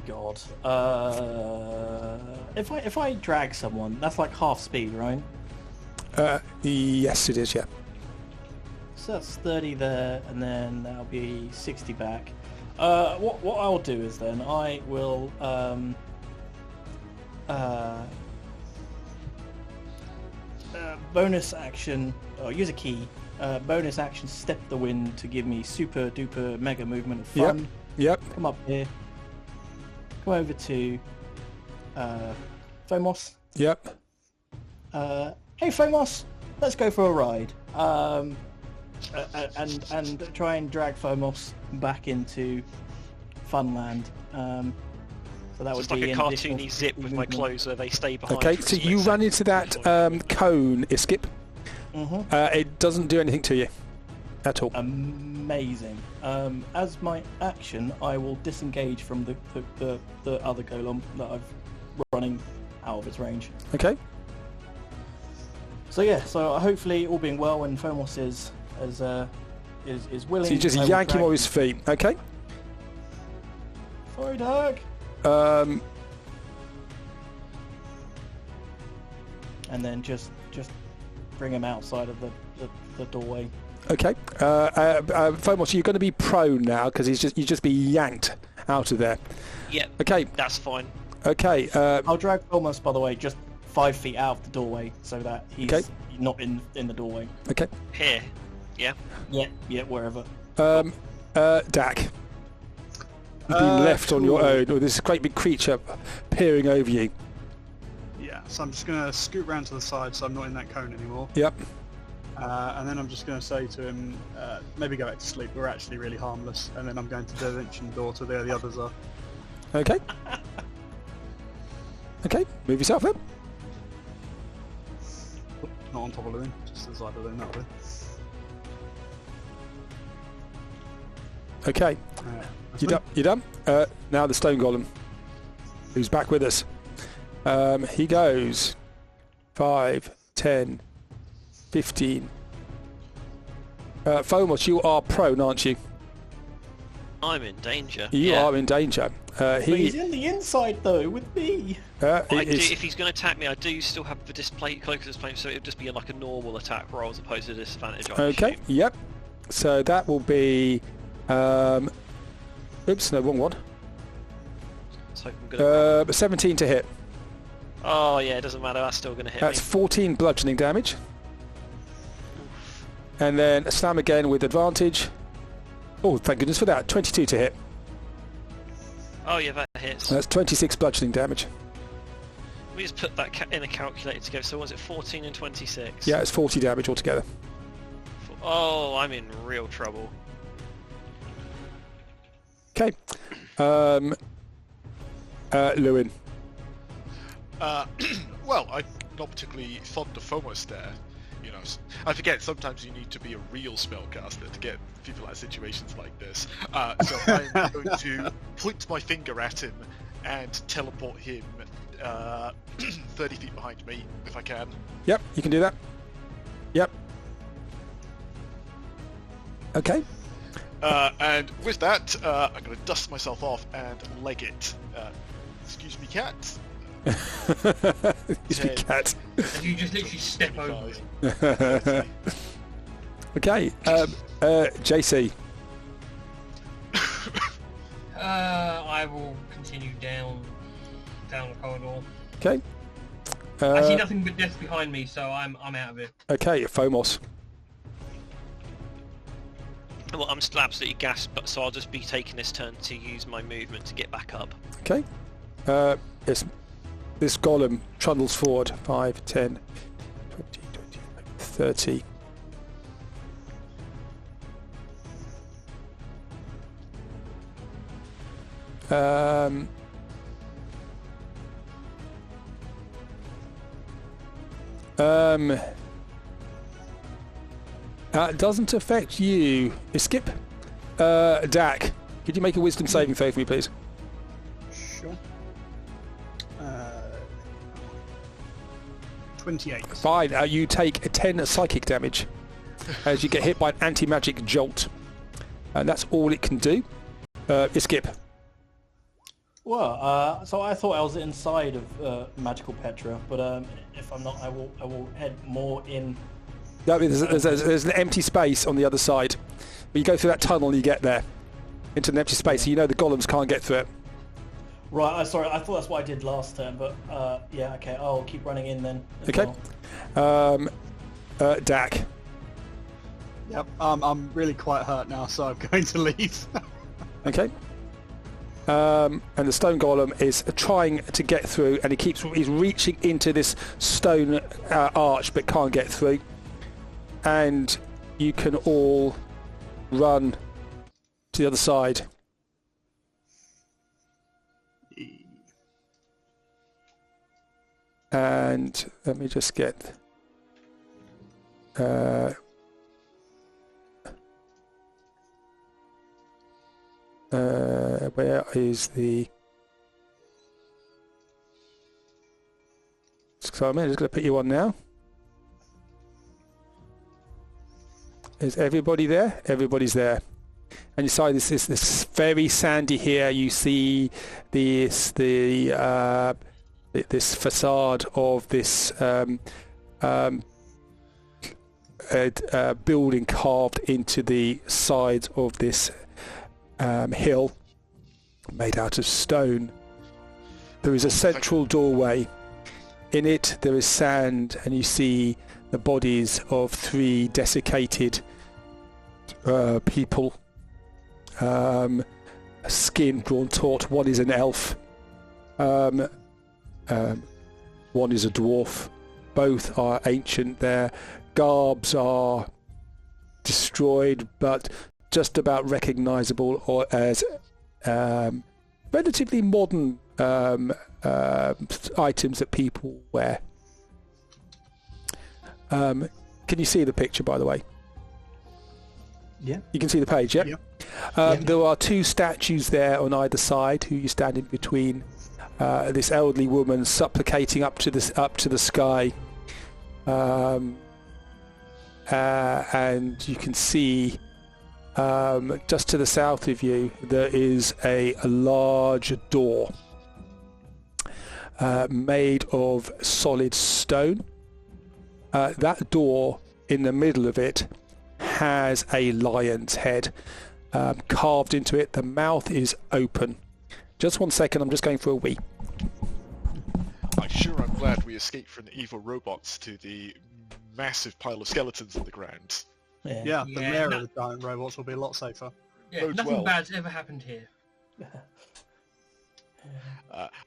God. If I drag someone, that's like half speed, right? Yes, it is. Yeah. So that's 30 there, and then that'll be 60 back. What I'll do is then I will bonus action, or use a key. Bonus action, step the wind to give me super duper mega movement of fun. Yep. Come up here. Come over to Phomos. Yep. Hey Phomos, let's go for a ride. And try and drag Phomos back into Funland. So that would It's like be a an additional cartoony zip with my movement. clothes where they stay behind. Okay, for a so split you run second into that before- cone, Skip, It doesn't do anything to you at all. Amazing. As my action, I will disengage from the other golem that I've running out of its range. Okay. So yeah, so hopefully all being well, and Phomos is willing. So you just I will yank him drag- off his feet. Okay. Sorry, Doug. And then just bring him outside of the doorway. Okay. Phomos, you're going to be prone now because you just be yanked out of there. Yep. Okay. That's fine. Okay. I'll drag Phomos, by the way, just 5 feet out of the doorway so that he's Okay. not in the doorway. Okay. Here. Yeah. Yeah, wherever. Dak. You've been left on your cool. own with this great big creature peering over you. Yeah, so I'm just going to scoot round to the side so I'm not in that cone anymore. Yep. And then I'm just going to say to him, maybe go back to sleep, we're actually really harmless. And then I'm going to dimension door to where the others are. Okay. Okay. Move yourself then. Not on top of Lewin, just as I'd learned that way. Okay. You done? You done? Now the stone golem, who's back with us. He goes 5, 10, 15. Phomos, you are prone, aren't you? I'm in danger. You yeah. are in danger. But he's in the inside though, with me. If he's going to attack me, I do still have the cloak of display, so it would just be like a normal attack roll as opposed to a disadvantage. I Okay. assume. Yep. So that will be. Oops, no, wrong one. So I'm gonna 17 to hit. Oh yeah, it doesn't matter. That's still going to hit That's me. 14 bludgeoning damage. And then a slam again with advantage. Oh, thank goodness for that. 22 to hit. Oh yeah, that hits. That's 26 bludgeoning damage. Let me just put that in a calculator together. So was it 14 and 26? Yeah, it's 40 damage altogether. Oh, I'm in real trouble. Okay. Lewin. Well, I'm not particularly fond of Phomos there. You know, I forget sometimes you need to be a real spellcaster to get people out of situations like this. So I'm going to point my finger at him and teleport him 30 feet behind me, if I can. Yep, you can do that. Yep. Okay. And with that, I'm going to dust myself off and leg it. Excuse me, cat. Excuse me, cat. And you just literally step over it. Okay. JC. I will continue down the corridor. Okay. I see nothing but death behind me, so I'm out of it. Okay, Phomos. Well, I'm still absolutely gassed, but so I'll just be taking this turn to use my movement to get back up. Okay. This golem trundles forward 5, 10, 20, 30. Doesn't affect you. Skip. Dak, could you make a wisdom saving throw for me, please? Sure. 28. Fine. You take 10 psychic damage as you get hit by an anti-magic jolt, and that's all it can do. Skip. Well, so I thought I was inside of Magical Petra, but if I'm not, I will head more in. No, there's an empty space on the other side. But you go through that tunnel and you get there into an empty space, so you know the golems can't get through it. Right, sorry, I thought that's what I did last turn, but yeah, okay, I'll keep running in then. Okay. Well. Dak. Yep, I'm really quite hurt now, so I'm going to leave. Okay. And the stone golem is trying to get through, and he's reaching into this stone arch, but can't get through. And you can all run to the other side. And let me just get Where is the... So I'm just going to put you on now. Is everybody there? Everybody's there. And you see this very sandy here. You see this facade of this building carved into the sides of this hill, made out of stone. There is a central doorway. In it there is sand, and you see the bodies of 3 desiccated people, skin drawn taut. One is an elf, one is a dwarf. Both are ancient. Their garbs are destroyed, but just about recognizable or as relatively modern items that people wear. Can you see the picture, by the way? Yeah. You can see the page, yeah? There are 2 statues there on either side who you stand in between. This elderly woman supplicating up to the sky. And you can see just to the south of you there is a large door made of solid stone. That door, in the middle of it, has a lion's head carved into it. The mouth is open. Just 1 second, I'm just going for a wee. I'm sure I'm glad we escaped from the evil robots to the massive pile of skeletons on the ground. Yeah, the lair of the giant robots will be a lot safer. Yeah, nothing bad's ever happened here.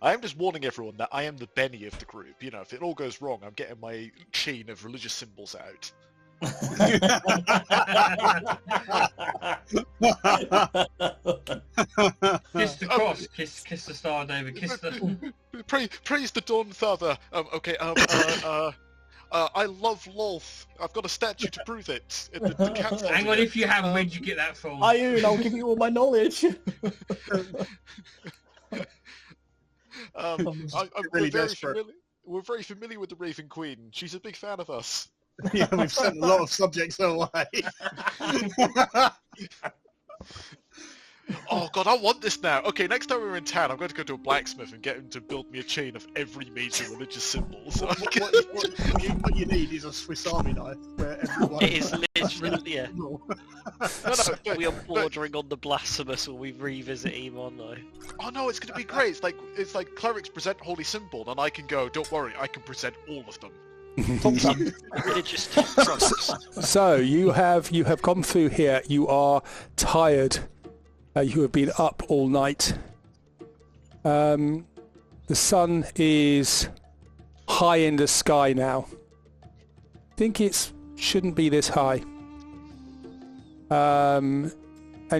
I am just warning everyone that I am the Benny of the group. You know, if it all goes wrong, I'm getting my chain of religious symbols out. Kiss the cross, kiss the star, David. Kiss the. Praise the Dawn Father. I love Lolth. I've got a statue to prove it. Hang on, if you haven't, where'd you get that from? Ioun, I'll give you all my knowledge. We're very familiar with the Raven Queen. She's a big fan of us. Yeah, we've sent a lot of subjects her way. Oh god, I want this now. Okay, next time we're in town, I'm going to go to a blacksmith and get him to build me a chain of every major religious symbol. So what you need is a Swiss Army knife where everyone... It is literally, yeah. We are bordering on the blasphemous when we revisit Emon though. Oh no, it's going to be great. It's like clerics present holy symbol, and I can go, don't worry, I can present all of them. Religious trunks. So you have gone through here. You are tired. You have been up all night. The sun is high in the sky now. I think it shouldn't be this high. And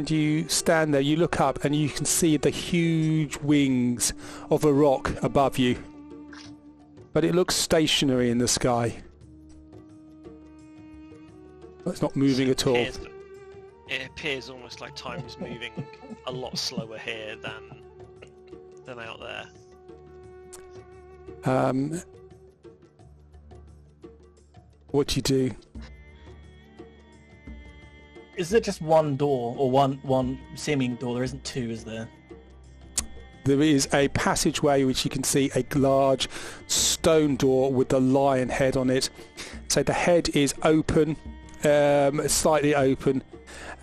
you stand there, you look up, and you can see the huge wings of a rock above you. But it looks stationary in the sky. It's not moving at all. It appears almost like time is moving a lot slower here than out there. What do you do? Is there just one door, or one seeming door? There isn't 2, is there? There is a passageway which you can see a large stone door with the lion head on it. So the head is open, slightly open,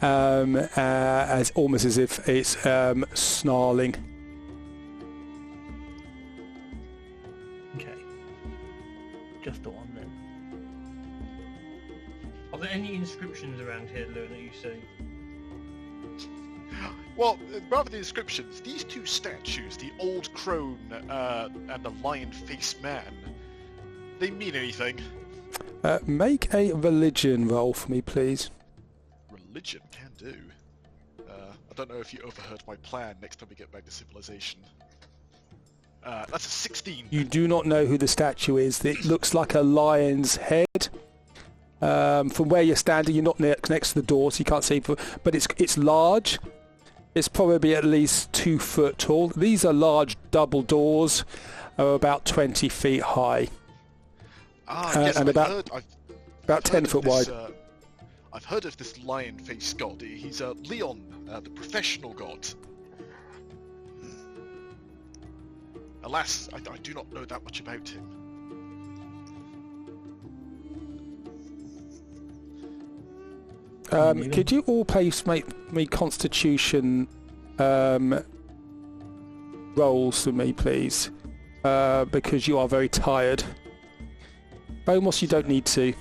as almost as if it's snarling. Okay. Just the one then. Are there any inscriptions around here, Lou, that you see? Well, rather than inscriptions, these 2 statues, the old crone and the lion-faced man, they mean anything? Make a religion roll for me, please. Religion can do. I don't know if you overheard my plan next time we get back to civilization. That's a 16. You do not know who the statue is. It looks like a lion's head. From where you're standing, you're not next to the door, so you can't see. But it's large. It's probably at least 2 foot tall. These are large double doors, about 20 feet high. Yes, and I've about 10 heard foot of this, wide. I've heard of this lion-faced god. He's Leon, the professional god. Alas, I do not know that much about him. Could you all please make me Constitution rolls for me, please? Because you are very tired. Almost you don't need to.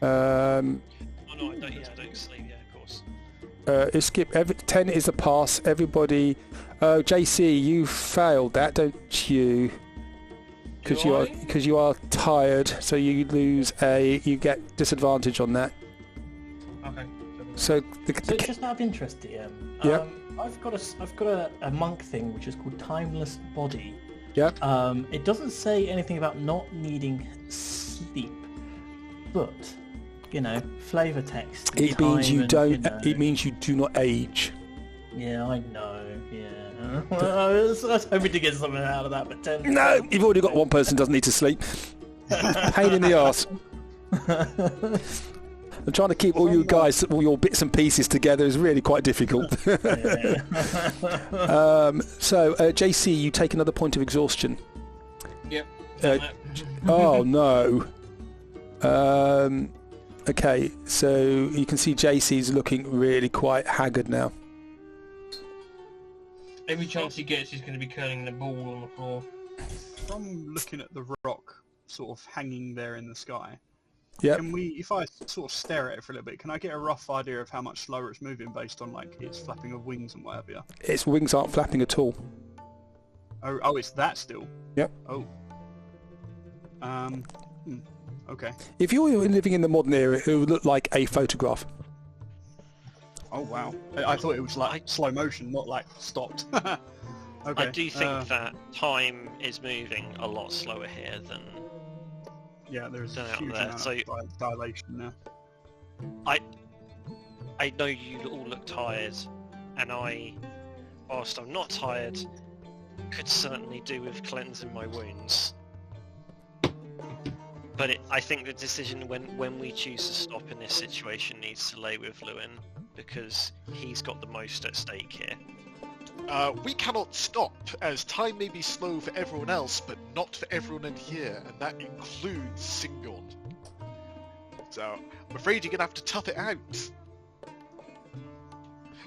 Oh no, I don't sleep. Yeah, of course. Skip. 10 is a pass. Everybody. JC, you failed that, don't you? Because you are tired, so you you get disadvantage on that. Okay. So just out of interest, DM. Yeah. I've got a monk thing which is called Timeless Body. Yeah. It doesn't say anything about not needing sleep, but flavor text. It means you don't. It means you do not age. Yeah, I know. Yeah. I was hoping to get something out of that, but 10. No, you've already got one person who doesn't need to sleep. Pain in the arse. I'm trying to keep all you guys, all your bits and pieces together is really quite difficult. So, JC, you take another point of exhaustion. Yep. Oh no. Okay, so you can see JC's looking really quite haggard now. Every chance he gets, he's going to be curling the ball on the floor. From looking at the rock sort of hanging there in the sky, Yeah. can we, if I sort of stare at it for a little bit, can I get a rough idea of how much slower it's moving based on like its flapping of wings and what have you? Its wings aren't flapping at all. Oh, it's that still? Yep. Oh. Okay. If you were living in the modern era, it would look like a photograph. Oh wow. I thought it was like slow motion, not like stopped. Okay. I do think that time is moving a lot slower here than... Yeah, there's a out huge there, amount so- of dilation there. I know you all look tired, and whilst I'm not tired, could certainly do with cleansing my wounds. But I think the decision when we choose to stop in this situation needs to lay with Lewin, because he's got the most at stake here. We cannot stop, as time may be slow for everyone else, but not for everyone in here, and that includes Singon. So, I'm afraid you're going to have to tough it out.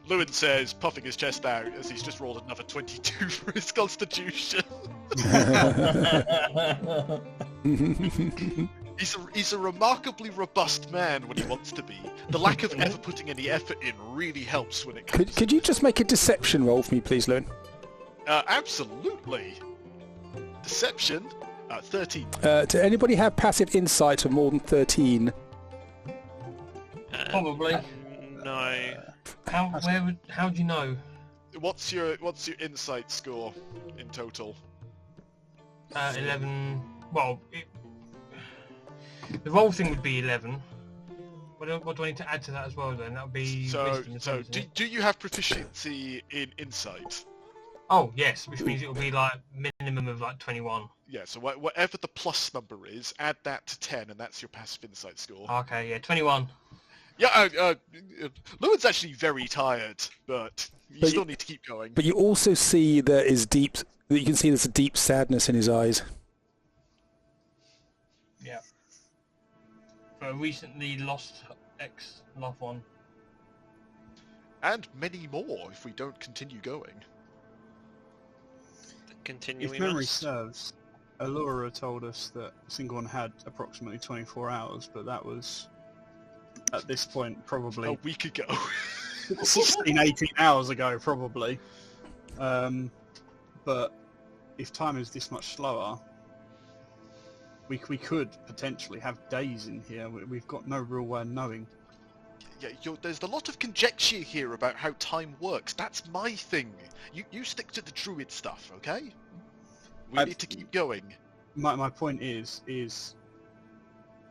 Lewin says, puffing his chest out, as he's just rolled another 22 for his constitution. He's a remarkably robust man when he wants to be. The lack of ever putting any effort in really helps when it comes Could you just make a deception roll for me, please, Lewin? Absolutely. Deception? 13. Do anybody have passive insight of more than 13? Probably. No. How do you know? What's your insight score in total? 11. Well, the roll thing would be 11. What do I need to add to that as well then? That would be wisdom as well, isn't it? Do you have proficiency in insight? Oh yes, which means it will be like minimum of like 21. Yeah, so whatever the plus number is, add that to 10 and that's your passive insight score. Okay, yeah, 21. Yeah, Lewin's actually very tired, but you still need to keep going. But you also see that you can see there's a deep sadness in his eyes. Yeah. For a recently lost ex-loved one. And many more if we don't continue going. Continue. If memory serves, Allura told us that Singon had approximately 24 hours, but that was, at this point, probably A week ago. 16, 18 hours ago, probably. But if time is this much slower, we could potentially have days in here. We've got no real way of knowing. Yeah, there's a lot of conjecture here about how time works. That's my thing. You stick to the druid stuff, okay? We need to keep going. My point is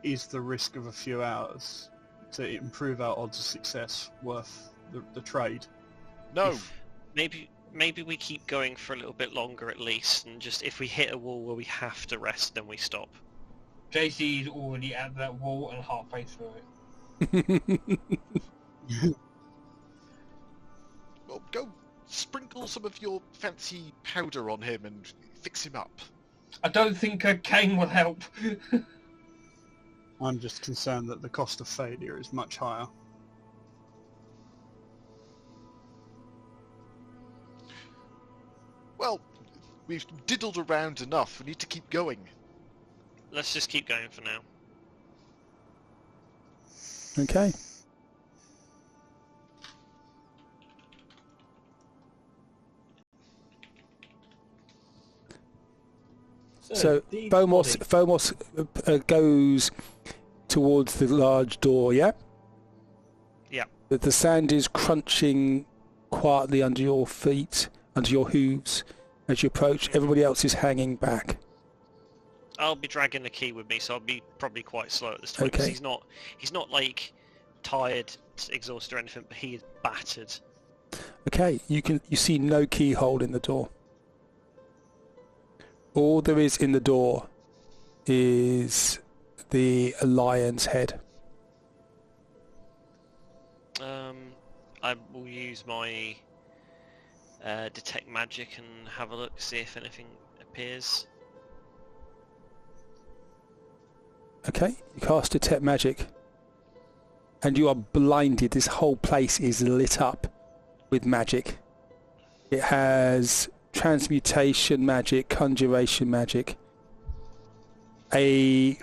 is the risk of a few hours to improve our odds of success worth the trade? No. Maybe we keep going for a little bit longer at least, and just if we hit a wall where we have to rest, then we stop. JC's already at that wall and halfway through it. Well, go sprinkle some of your fancy powder on him and fix him up. I don't think a cane will help. I'm just concerned that the cost of failure is much higher. Well, we've diddled around enough. We need to keep going. Let's just keep going for now. Okay. So these Fomos goes towards the large door, yeah? Yeah. The sand is crunching quietly under your feet, under your hooves as you approach. Everybody else is hanging back. I'll be dragging the key with me, so I'll be probably quite slow at this time. Because Okay. he's not like tired, exhausted or anything, but he is battered. Okay, you see no keyhole in the door. All there is in the door is the lion's head. I will use my detect magic and have a look, see if anything appears. Okay, you cast detect magic, and you are blinded. This whole place is lit up with magic. It has transmutation magic, conjuration magic, a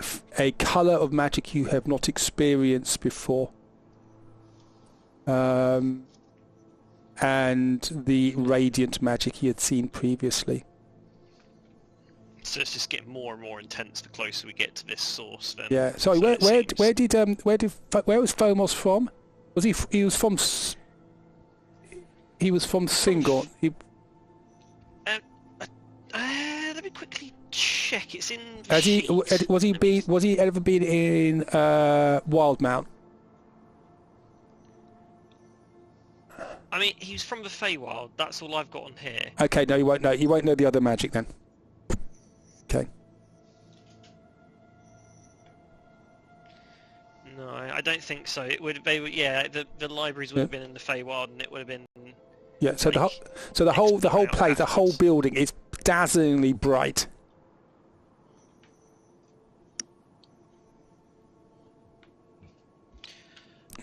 colour of magic you have not experienced before, and the radiant magic you had seen previously. So it's just getting more and more intense the closer we get to this source. Then. Yeah. Sorry. So Where was Fomos from? Was he? He was from. He was from Singon. Let me quickly check. It's in. Was he ever been in Wildmount? I mean, he was from the Feywild. That's all I've got on here. Okay, no, you won't know. You won't know the other magic then. Okay. No, I don't think so. It would. Yeah, the libraries would have been in the Feywild, and it would have been. Yeah. So like, the whole exploring place, the whole backwards. building is dazzlingly bright.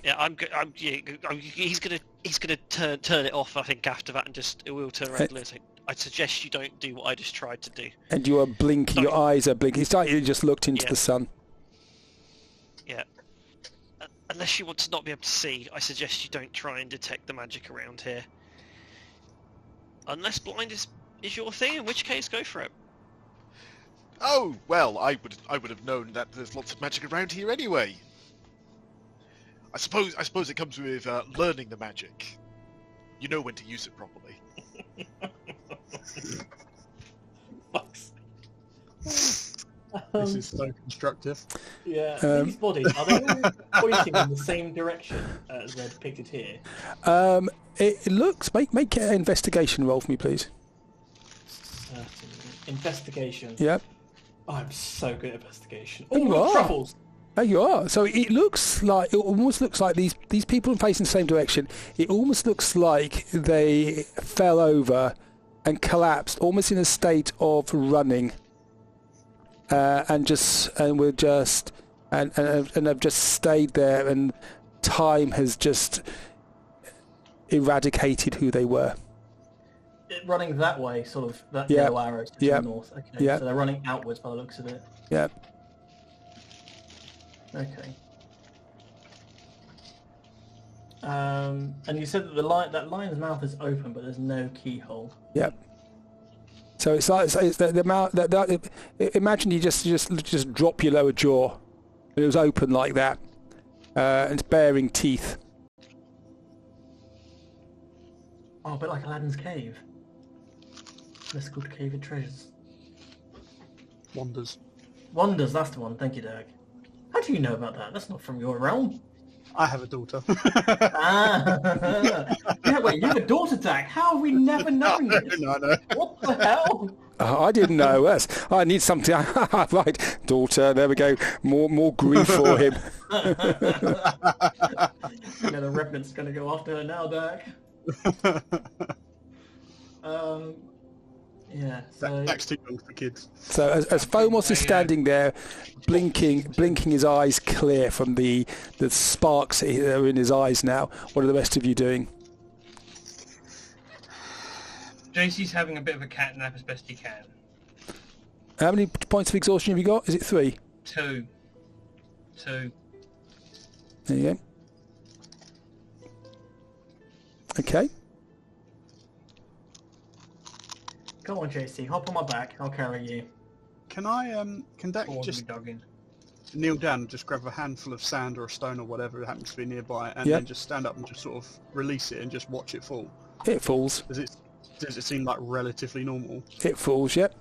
Yeah, he's gonna turn it off. I think after that, and it will turn around and say, "I suggest you don't do what I just tried to do." And you are blinking. Your eyes are blinking. It's like you just looked into the sun. Yeah. Unless you want to not be able to see, I suggest you don't try and detect the magic around here. Unless blind is your thing, in which case go for it. Oh well, I would have known that there's lots of magic around here anyway. I suppose it comes with learning the magic. You know when to use it properly. This is so constructive. Yeah, these bodies, are they all pointing in the same direction as they're depicted here? It looks. Make an investigation roll for me, please. Investigation. Yep. Oh, I'm so good at investigation. Oh, you look, are. truffles. There you are. So it almost looks like these people are facing the same direction. It almost looks like they fell over and collapsed, almost in a state of running, and have just stayed there, and time has just eradicated who they were. Running that way, sort of, that Yeah. yellow arrow to Yeah. the north. Okay, Yeah. so they're running outwards by the looks of it. Yeah. Okay. And you said that that lion's mouth is open, but there's no keyhole. Yeah. So it's like it's the mouth. Imagine you just drop your lower jaw, and it was open like that, and it's bearing teeth. Oh, a bit like Aladdin's cave. Mystical cave of treasures. Wonders. Wonders, that's the one. Thank you, Derek. How do you know about that? That's not from your realm. I have a daughter. Yeah, wait, you have a daughter, Dak. How have we never known this? No. What the hell? I didn't know. I need something. Right, daughter. There we go. More grief for him. The Revenant's going to go after her now, Dak. Yeah. So Dak's too young for kids. So as Phomos is standing there, blinking his eyes clear from the sparks that are in his eyes now, what are the rest of you doing? JC's having a bit of a cat nap as best he can. How many points of exhaustion have you got? Is it 3? 2. There you go. Okay. come on, JC, hop on my back. I'll carry you. Can Dak Or just dog in. kneel down and just grab a handful of sand or a stone or whatever happens to be nearby, and Yeah. then just stand up and just sort of release it and just watch it fall? It falls. Does it seem like relatively normal? It falls, yep.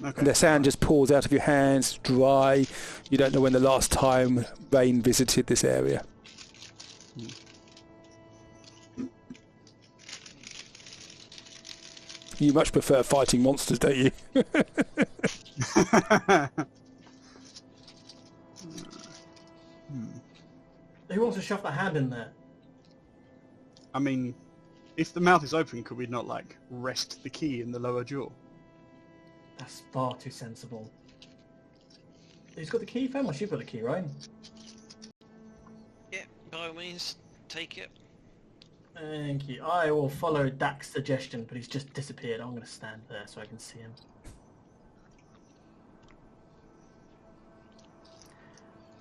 Okay. And the sand just pours out of your hands, dry. You don't know when the last time rain visited this area. You much prefer fighting monsters, don't you? Who wants to shove their hand in there? I mean, if the mouth is open, could we not, like, rest the key in the lower jaw? That's far too sensible. Who's got the key? Famous, you've got the key, right? Yeah, by all means, take it. Thank you. I will follow Dak's suggestion, but he's just disappeared. I'm going to stand there so I can see him.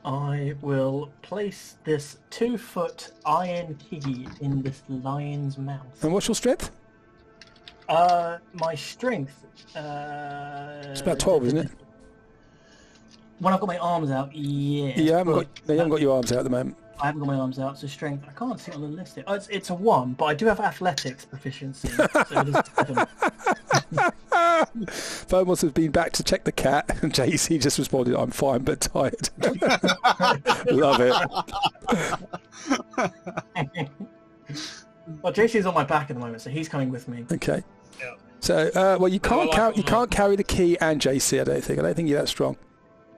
I will place this 2-foot iron key in this lion's mouth. And what's your strength? My strength. It's about 12, isn't it? When I've got my arms out, yeah. You haven't got your arms out at the moment. I haven't got my arms out, so strength. I can't see it on the list. It's a 1, but I do have athletics proficiency, so it is 7. Phomos has been back to check the cat, and JC just responded, "I'm fine but tired." Love it. Well, JC's on my back at the moment, so he's coming with me. Okay. Yeah. So, well, you can't carry the key and JC. I don't think you're that strong.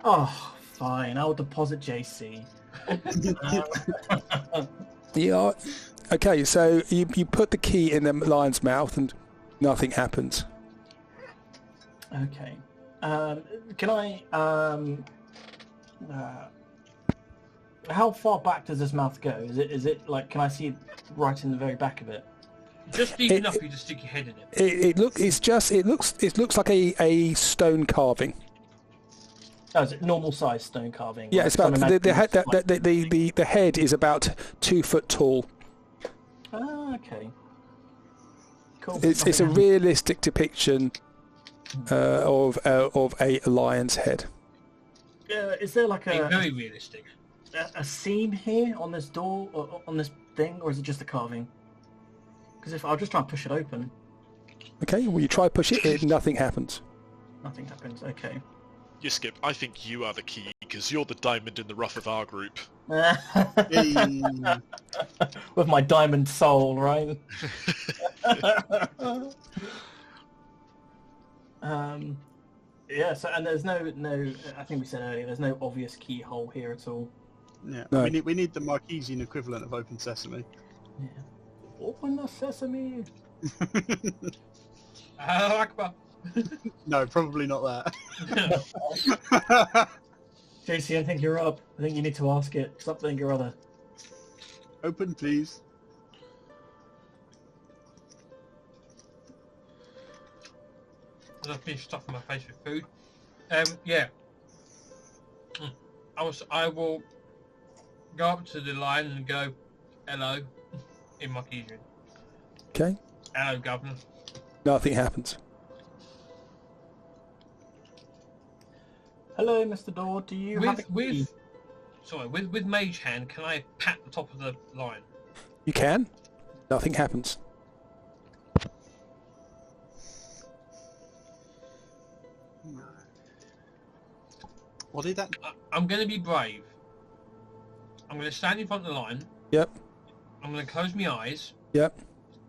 Oh, fine. I'll deposit JC. Yeah. Okay. So you put the key in the lion's mouth, and nothing happens. Okay. Can I? How far back does this mouth go? Is it like? Can I see right in the very back of it? Just deep enough for you to stick your head in it. It looks like a stone carving. Oh, is it normal size stone carving? Yeah, Like, it's about some the head is about 2 foot tall. Ah, okay. Cool. It's a realistic depiction of a lion's head. Is there like Being very realistic. a seam here on this door or on this thing, or is it just a carving? Because if I'll just try and push it open, Okay, well you try push it, nothing happens. nothing happens. Okay. You Skip, I think you are the key, because you're the diamond in the rough of our group. With my diamond soul, right? Yeah. So, and there's no. I think we said earlier, there's no obvious keyhole here at all. Yeah, No. we need the Marquesian equivalent of open sesame. Yeah. Open the sesame. Akbar. No, probably not that. JC, I think you're up. I think you need to ask it. Something or other. Open, please. As I finish stuffing my face with food. Yeah. I will go up to the lion and go, "Hello," in Marquesian. Okay, "Hello, Governor." nothing happens. Hello, Mr. Door. Do you have a key? With mage hand, can I pat the top of the lion? You can. Nothing happens. What did that? I'm going to be brave. I'm going to stand in front of the line. Yep. I'm going to close my eyes. Yep.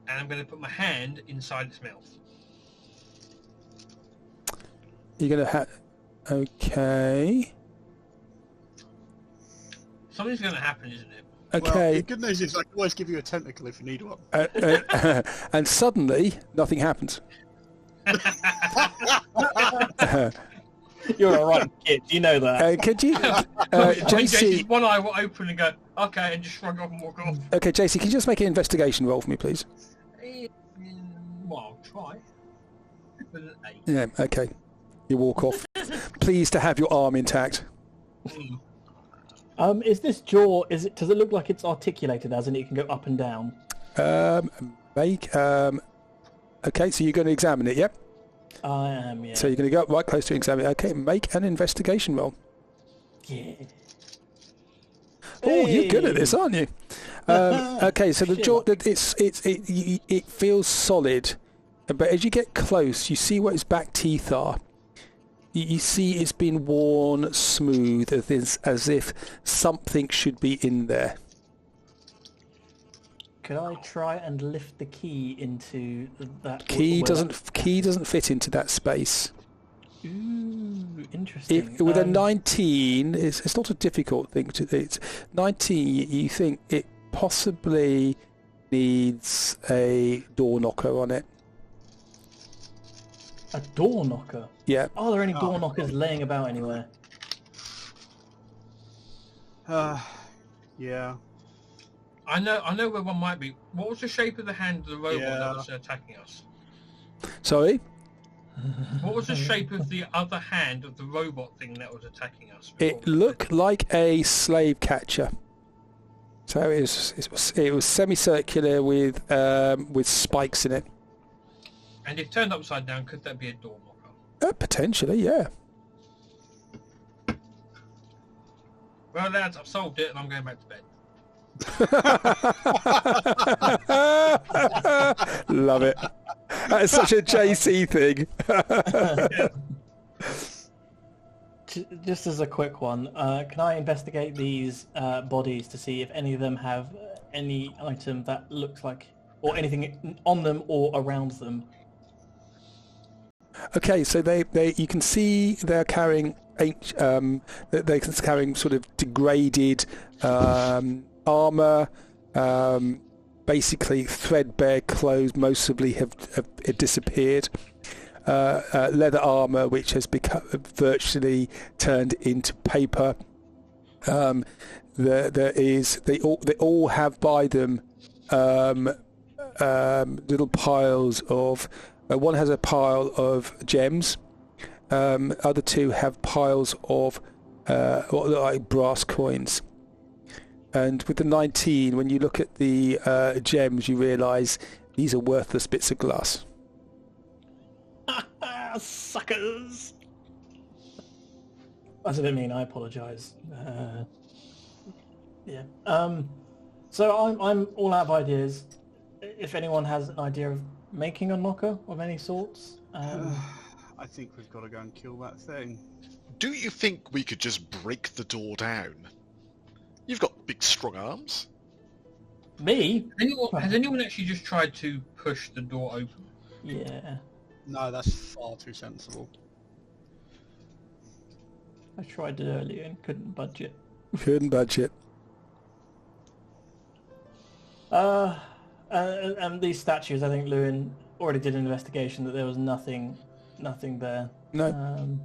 And I'm going to put my hand inside its mouth. You're going to have... Okay. Something's going to happen, isn't it? Well, Okay. the good news is I can always give you a tentacle if you need one. And suddenly, nothing happens. You're a right kid, you know that. Could you... JC's JC... one eye will open and go, okay, and just shrug off and walk off. Okay, JC, can you just make an investigation roll for me, please? Well, I'll try. With an 8. Yeah, okay. You walk off. Pleased to have your arm intact. Is this jaw? Does it look like it's articulated, as in it can go up and down? Okay, so you're going to examine it, yep? I am, yeah. So you're going to go up right close to examine it. Okay, make an investigation roll. Yeah. Oh, you're good at this, aren't you? Okay, so the jaw, it feels solid, but as you get close, you see what its back teeth are. You see it's been worn smooth, as if something should be in there. Could I try and lift the key into that? Key doesn't fit into that space. Ooh, interesting. With a 19, it's not a difficult thing to. It's 19. You think it possibly needs a door knocker on it. A door knocker? Yeah. Are there any door knockers laying about anywhere? Yeah. I know where one might be. What was the shape of the hand of the robot that was attacking us? Sorry? What was the shape of the other hand of the robot thing that was attacking us? It looked like a slave catcher. So it was semicircular with spikes in it. And if turned upside down, could that be a door knocker? Potentially, yeah. Well, lads, I've solved it, and I'm going back to bed. Love it. That's such a JC thing. Just as a quick one, can I investigate these bodies to see if any of them have any item that looks like, or anything on them or around them? Okay, so you can see they're carrying they're carrying sort of degraded armor, basically threadbare clothes, mostly have disappeared. Leather armor which has become virtually turned into paper. They all have by them little piles of. One has a pile of gems. Other two have piles of what look like brass coins. And with the 19, when you look at the gems, you realise these are worthless bits of glass. Suckers! I didn't mean. I apologise. Yeah. So I'm all out of ideas. If anyone has an idea of making a knocker of any sorts, I think we've got to go and kill that thing. Do you think we could just break the door down? You've got big, strong arms. Me? Has anyone actually just tried to push the door open? Yeah. No, that's far too sensible. I tried it earlier and couldn't budge it. Couldn't budge it. And these statues, I think Lewin already did an investigation that there was nothing there. No.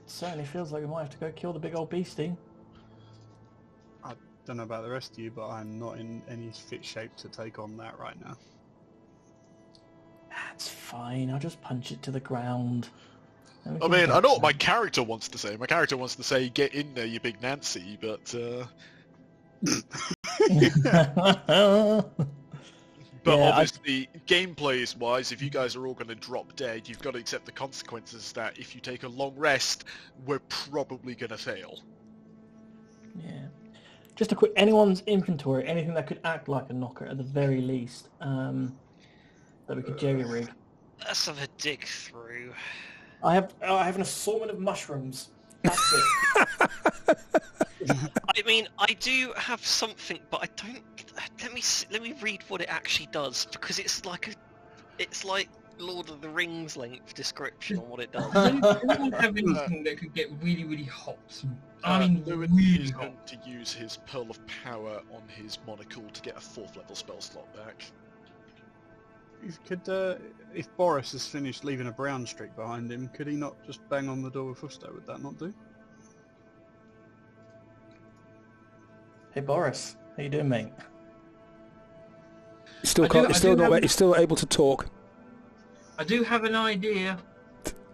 Certainly feels like we might have to go kill the big old beastie. I don't know about the rest of you, but I'm not in any fit shape to take on that right now. That's fine, I'll just punch it to the ground. I mean, I know what my character wants to say. My character wants to say, get in there, you big Nancy, but... But Yeah, obviously, gameplays-wise, if you guys are all going to drop dead, you've got to accept the consequences that if you take a long rest, we're probably going to fail. Yeah. Just a quick, anyone's inventory, anything that could act like a knocker at the very least, that we could jerry-rig. Let's have a dig through. I have an assortment of mushrooms. That's it. I mean, I do have something, but I don't. Let me read what it actually does, because it's like Lord of the Rings length description on what it does. Does anyone have anything that could get really, really hot? I mean, Lewin really is hot. going to use his Pearl of Power on his monocle to get a 4th level spell slot back. If Boris has finished leaving a brown streak behind him, could he not just bang on the door with Fusto? Would that not do? Hey Boris, how you doing, mate? He's still, he's still able to talk. I do have an idea.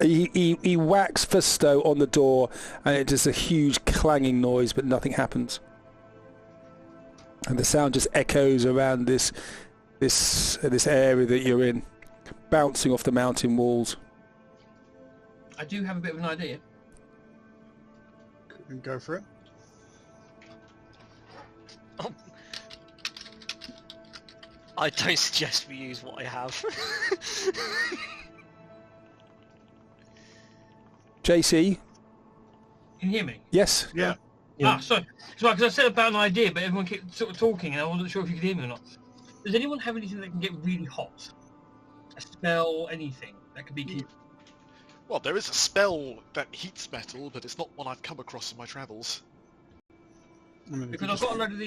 He whacks Fusto on the door, and it does a huge clanging noise, but nothing happens. And the sound just echoes around this area that you're in, bouncing off the mountain walls. I do have a bit of an idea. Go for it. I don't suggest we use what I have. JC? Can you hear me? Yes? Yeah. Ah, sorry. Because I said about an idea, but everyone kept sort of talking, and I wasn't sure if you could hear me or not. Does anyone have anything that can get really hot? A spell, anything that could be... Well, there is a spell that heats metal, but it's not one I've come across in my travels. I mean, Because I've got a load of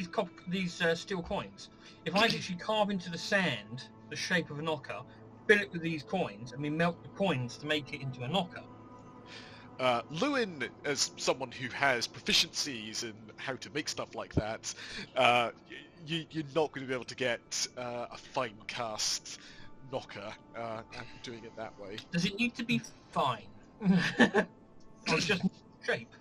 these steel coins. If I actually carve into the sand the shape of a knocker, fill it with these coins, and we melt the coins to make it into a knocker. Lewin, as someone who has proficiencies in how to make stuff like that, you're not going to be able to get a fine cast knocker and doing it that way. Does it need to be fine? Or just shape?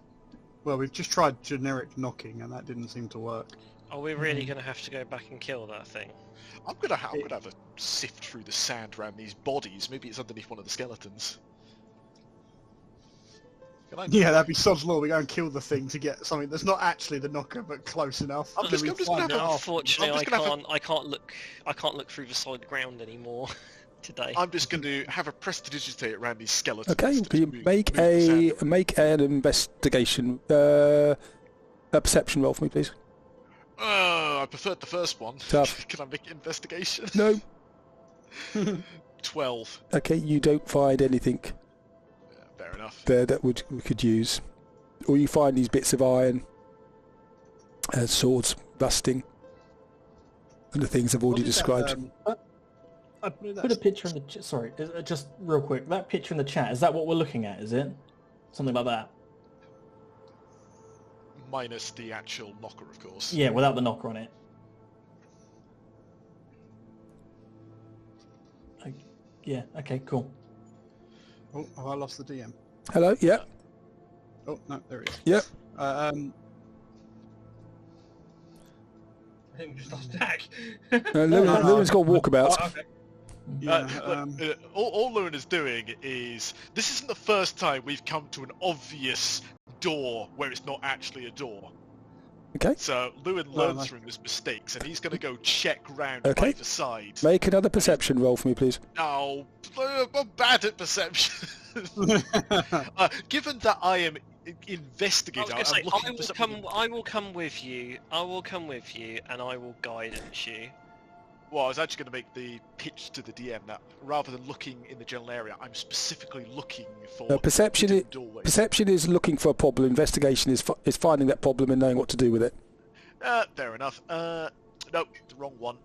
Well, we've just tried generic knocking, and that didn't seem to work. Are we really going to have to go back and kill that thing? I'm gonna have a sift through the sand around these bodies. Maybe it's underneath one of the skeletons. Yeah, that'd be sod's law. We go and kill the thing to get something that's not actually the knocker, but close enough. I'm just gonna have a- Unfortunately, I'm I can't look through the solid ground anymore today. I'm just going to have a prestidigitate around these skeletons. Okay, to can you move make an investigation, a perception roll for me, please? I preferred the first one. Tough. Can I make an investigation? No. 12. Okay, you don't find anything Yeah, fair enough. there that we could use. Or you find these bits of iron, swords rusting, and the things I've already described. I put a picture in the chat. Sorry, just real quick. That picture in the chat, is that what we're looking at, is it? Something like that? Minus the actual knocker, of course. Yeah, without the knocker on it. Yeah, okay, cool. Oh, have I lost the DM? Hello, yeah, Oh, no, there he is. yeah. I think we just lost Jack. Lewin's got walkabouts. Oh, okay. Yeah, All Lewin is doing is... This isn't the first time we've come to an obvious door where it's not actually a door. Okay. So Lewin learns from his mistakes, and he's going to go check round Okay. by the side. Make another perception roll for me, please. Oh, I'm bad at perception. Given that I am investigator, I was going I'm to looking say, for something... I will come with you. I will come with you, and I will guidance you. Well, I was actually going to make the pitch to the DM that rather than looking in the general area, I'm specifically looking for Perception hidden doorways. Perception is looking for a problem. Investigation is finding that problem and knowing what to do with it. Fair enough. No, the wrong one.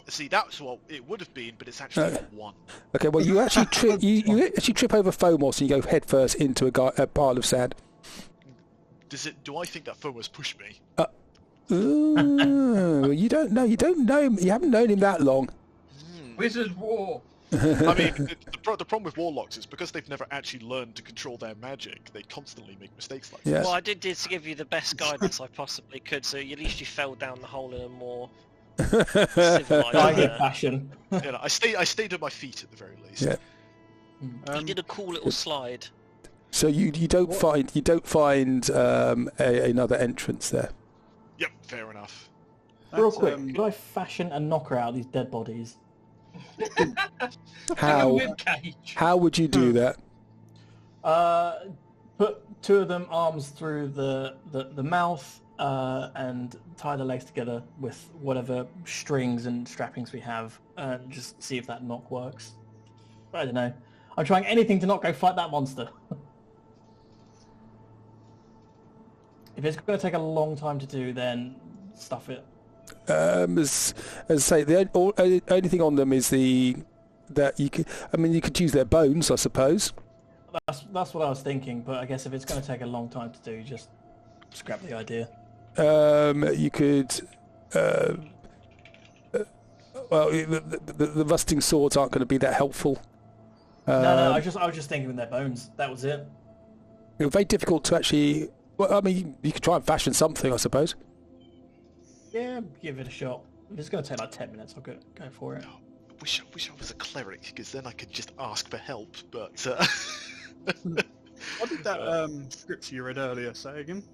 See, that's what it would have been, but it's actually one. Okay, well, you actually you actually trip over Phomos and you go headfirst into a pile of sand. Do I think that Phomos pushed me? Ooh, you don't know him. You haven't known him that long. Wizard War. I mean, the problem with warlocks is because they've never actually learned to control their magic, they constantly make mistakes like Yeah. Well, I did give you the best guidance I possibly could, so at least you fell down the hole in a more civilized manner. Fashion. this. You know, I stayed on my feet at the very least. Yeah. He did a cool little slide. So you don't find another entrance there. Yep, fair enough. Real quick, could I fashion a knocker out of these dead bodies? How? Cage. How would you do that? Put two of them arms through the mouth and tie the legs together with whatever strings and strappings we have and just see if that knock works. I don't know. I'm trying anything to not go fight that monster. If it's going to take a long time to do, then stuff it. As I say, the only thing on them is that you could. I mean, you could use their bones, I suppose. That's what I was thinking, but I guess if it's going to take a long time to do, just scrap the idea. You could. Well, the rusting swords aren't going to be that helpful. No, I was just thinking with their bones. That was it. It's very difficult to actually. Well, I mean, you could try and fashion something, I suppose. Yeah, give it a shot. If it's going to take like 10 minutes, I'll go for it. I wish I was a cleric, because then I could just ask for help, but... What did that scripture you read earlier say again?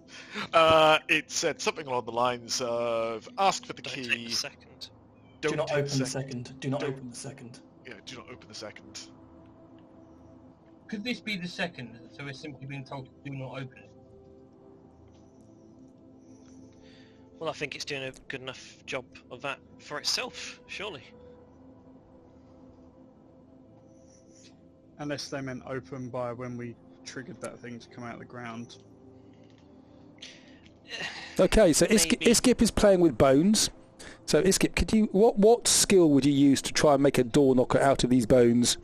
It said something along the lines of, ask for the Don't key... take the second. Do not take open the second. Do not open the second. Yeah, do not open the second. Could this be the second? So we're simply being told to do not open it. Well, I think it's doing a good enough job of that for itself, surely. Unless they meant open by when we triggered that thing to come out of the ground. Okay, so Maybe. Iskip is playing with bones. So Iskip, could you what skill would you use to try and make a door knocker out of these bones?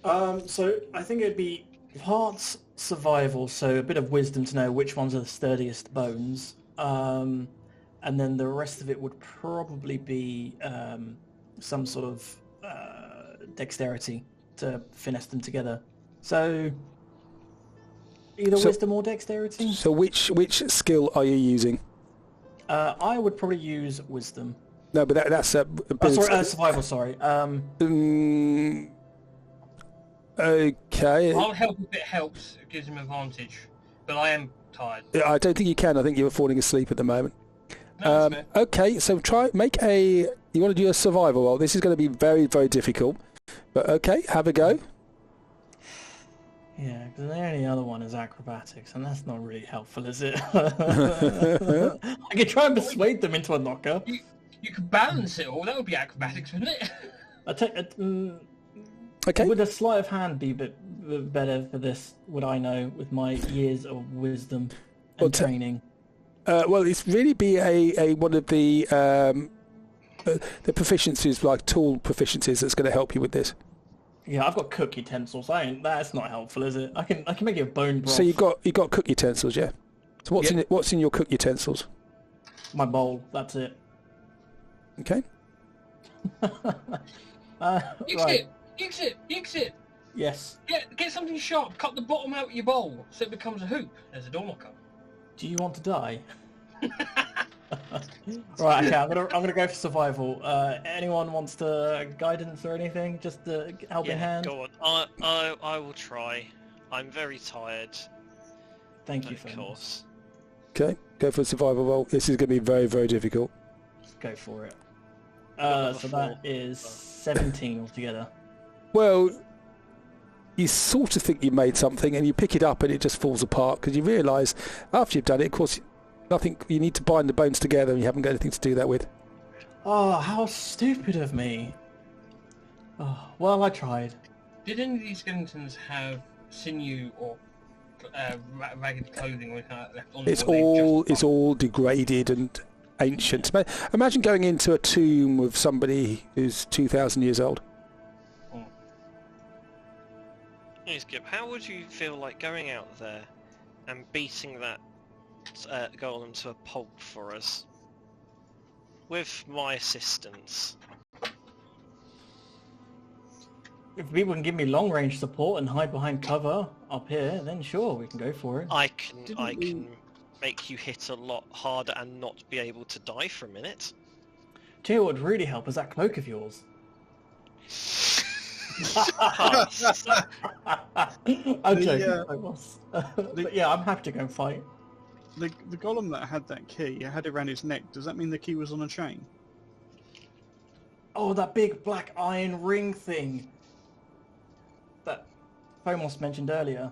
So I think it'd be parts survival, so a bit of wisdom to know which ones are the sturdiest bones, and then the rest of it would probably be some sort of dexterity to finesse them together. So either wisdom or dexterity. So which skill are you using? I would probably use wisdom. No, but that's a Survival. Sorry. Okay. I'll help if it helps. It gives him advantage. But I am tired. I don't think you can. I think you're falling asleep at the moment. No, that's fair. Okay, so make a... You want to do a survival roll. This is going to be very, very difficult. But okay, have a go. Yeah, because the only other one is acrobatics, and that's not really helpful, is it? I could try and persuade them into a knocker. You could balance it all. That would be acrobatics, wouldn't it? Okay. Would a sleight of hand be a bit better for this? Would I know with my years of wisdom and training? Well, it's really be a one of the proficiencies, like tool proficiencies, that's going to help you with this. Yeah, I've got cook utensils. That's not helpful, is it? I can make you a bone broth. So you got cook utensils, yeah. So what's in your cook utensils? My bowl. That's it. Okay. Right. Exit! Yes. Get something sharp, cut the bottom out of your bowl so it becomes a hoop. There's a door knocker. Do you want to die? Right, okay, I'm gonna go for survival. Anyone wants to guidance or anything? Just a helping hand? Go on. I will try. I'm very tired. Thank you, Of course. Okay, go for a survival roll. This is going to be very, very difficult. Go for it. So that is 17 altogether. Well, you sort of think you made something and you pick it up and it just falls apart because you realise after you've done it, of course, you need to bind the bones together and you haven't got anything to do that with. Oh, how stupid of me. Oh, well, I tried. Did any of these skeletons have sinew or ragged clothing or anything left on them? It's all degraded and ancient. Imagine going into a tomb with somebody who's 2,000 years old. Hey, Skip, how would you feel like going out there and beating that golem to a pulp for us? With my assistance. If people can give me long-range support and hide behind cover up here, then sure, we can go for it. I can make you hit a lot harder and not be able to die for a minute. Do you know what would really help is that cloak of yours. Pass. I'm joking, I was. But yeah, I'm happy to go and fight. The golem that had that key, had it around his neck. Does that mean the key was on a chain? Oh, that big black iron ring thing that Fomos mentioned earlier.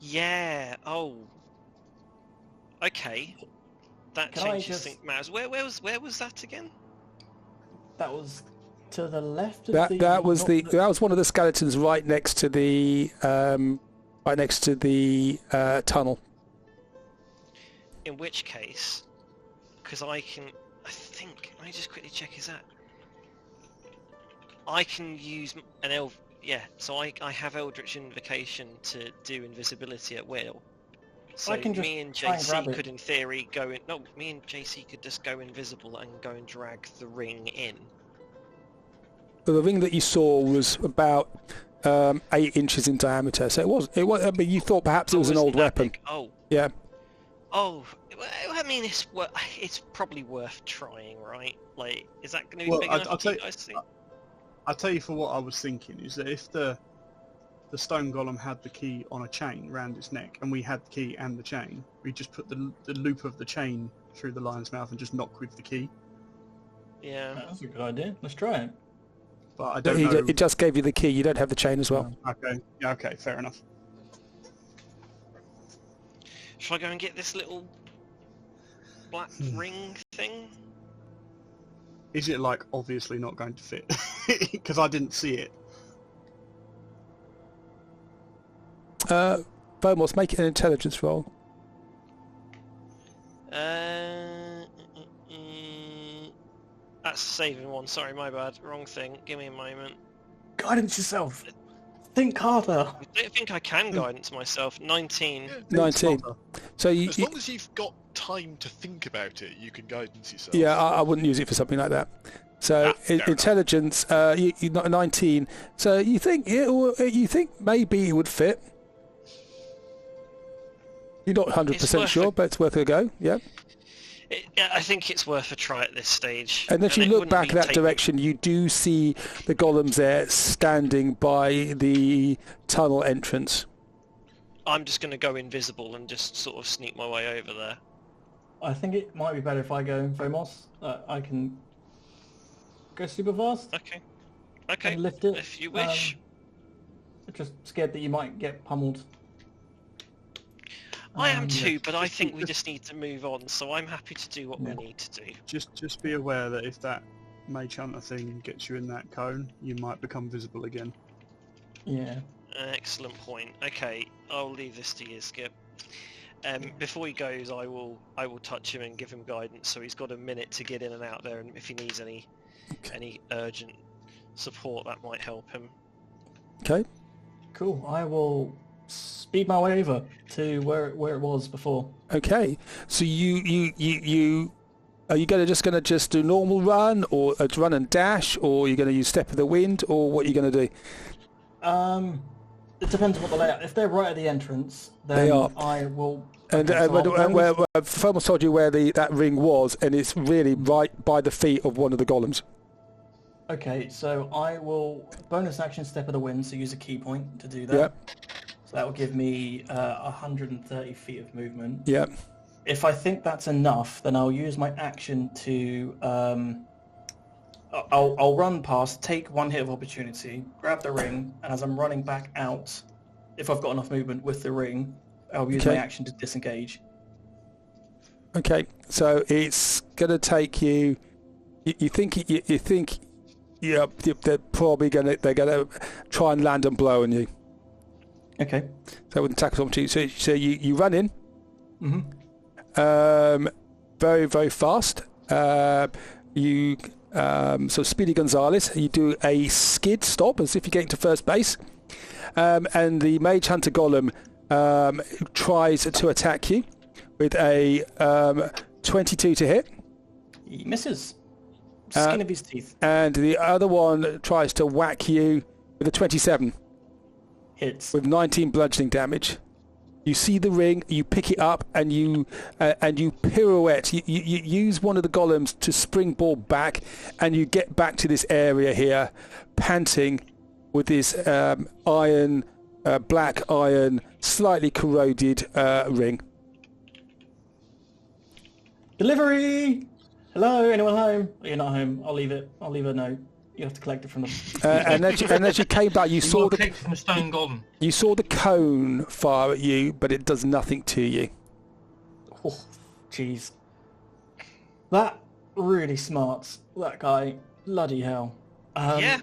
Yeah. Oh. Okay. That Can I changes just- things matters. Where was that again? That was to the left of That the... that was not that was one of the skeletons right next to the tunnel. In which case, because I think, let me just quickly check his that. I can use an elf. Yeah, so I have Eldritch Invocation to do invisibility at will. So I can just me and try and grab JC it. could, in theory, go in. No, me and JC could just go invisible and go and drag the ring in. But the ring that you saw was about 8 inches in diameter, so it was. I mean, you thought perhaps it was an isn't old that weapon. big? Oh, Yeah. oh. Well, I mean, it's probably worth trying, right? Like, is that going to be Well, big I'll enough for tell you you- guys to see? I'll tell you for what I was thinking is that if the stone golem had the key on a chain round its neck, and we had the key and the chain, we just put the loop of the chain through the lion's mouth and just knock with the key. Yeah. That's a good idea. Let's try it. But I don't know. It just gave you the key. You don't have the chain as well. Okay. Yeah. Okay. Fair enough. Shall I go and get this little black ring thing? Is it like obviously not going to fit? Because I didn't see it. Vomos, make it an intelligence roll. That's the saving one. Sorry, my bad. Wrong thing. Give me a moment. Guidance yourself. Think harder. I don't think I can guidance myself. 19. 19. So As long as you've got time to think about it, you can guidance yourself. yeah, I wouldn't use it for something like that. So fair enough. intelligence, you 19. So you think maybe it would fit. You're not 100% worth sure, it. but it's worth a go. Yeah. I think it's worth a try at this stage. And as you it look wouldn't back be in that taking- direction, you do see the golems there standing by the tunnel entrance. I'm just going to go invisible and just sort of sneak my way over there. I think it might be better if I go Fomos. I can go super fast Okay. Okay. and lift it. If you wish. I'm just scared that you might get pummeled. I am yeah. too, but I think we just need to move on, so I'm happy to do what Yeah. we need to do. Just be aware that if that mage hunter thing gets you in that cone, you might become visible again. Yeah. Excellent point. Okay, I'll leave this to you, Skip. Before he goes, I will touch him and give him guidance, so he's got a minute to get in and out there, and if he needs any urgent support, that might help him. Okay. Cool. I will speed my way over to where it was before. Okay. So you are you just going to just do normal run, or a run and dash, or are you going to use step of the wind, or what are you going to do? It depends on what the layout. If they're right at the entrance, then They are. I will. And okay, so I'll go where with- Fomos told you where that ring was, and it's really right by the feet of one of the golems. Okay, so I will bonus action step of the wind, so use a key point to do that. Yep. So that will give me 130 feet of movement. Yep. If I think that's enough, then I'll use my action to I'll run past, take one hit of opportunity, grab the ring, and as I'm running back out, if I've got enough movement with the ring, I'll use my Okay. action to disengage. Okay. So it's going to take you. You think yeah, they're probably they're going to try and land and blow on you. Okay. So with an attack opportunity, so you run in. Mm-hmm. Very, very fast. So Speedy Gonzales, you do a skid stop as if you're getting to first base. And the Mage Hunter Golem tries to attack you with a 22 to hit. He misses. Skin of his teeth. And the other one tries to whack you with a 27 Hits. with 19 bludgeoning damage. You see the ring, you pick it up, and you pirouette. You use one of the golems to springboard back, and you get back to this area here, panting with this black iron, slightly corroded ring. Delivery! Hello, anyone home? You're not home. I'll leave it. I'll leave a note. You have to collect it from the... And as you came back, you saw the clicked from a stone golem. you saw the cone fire at you, but it does nothing to you. Oh, jeez. That really smarts. That guy. Bloody hell. Yeah,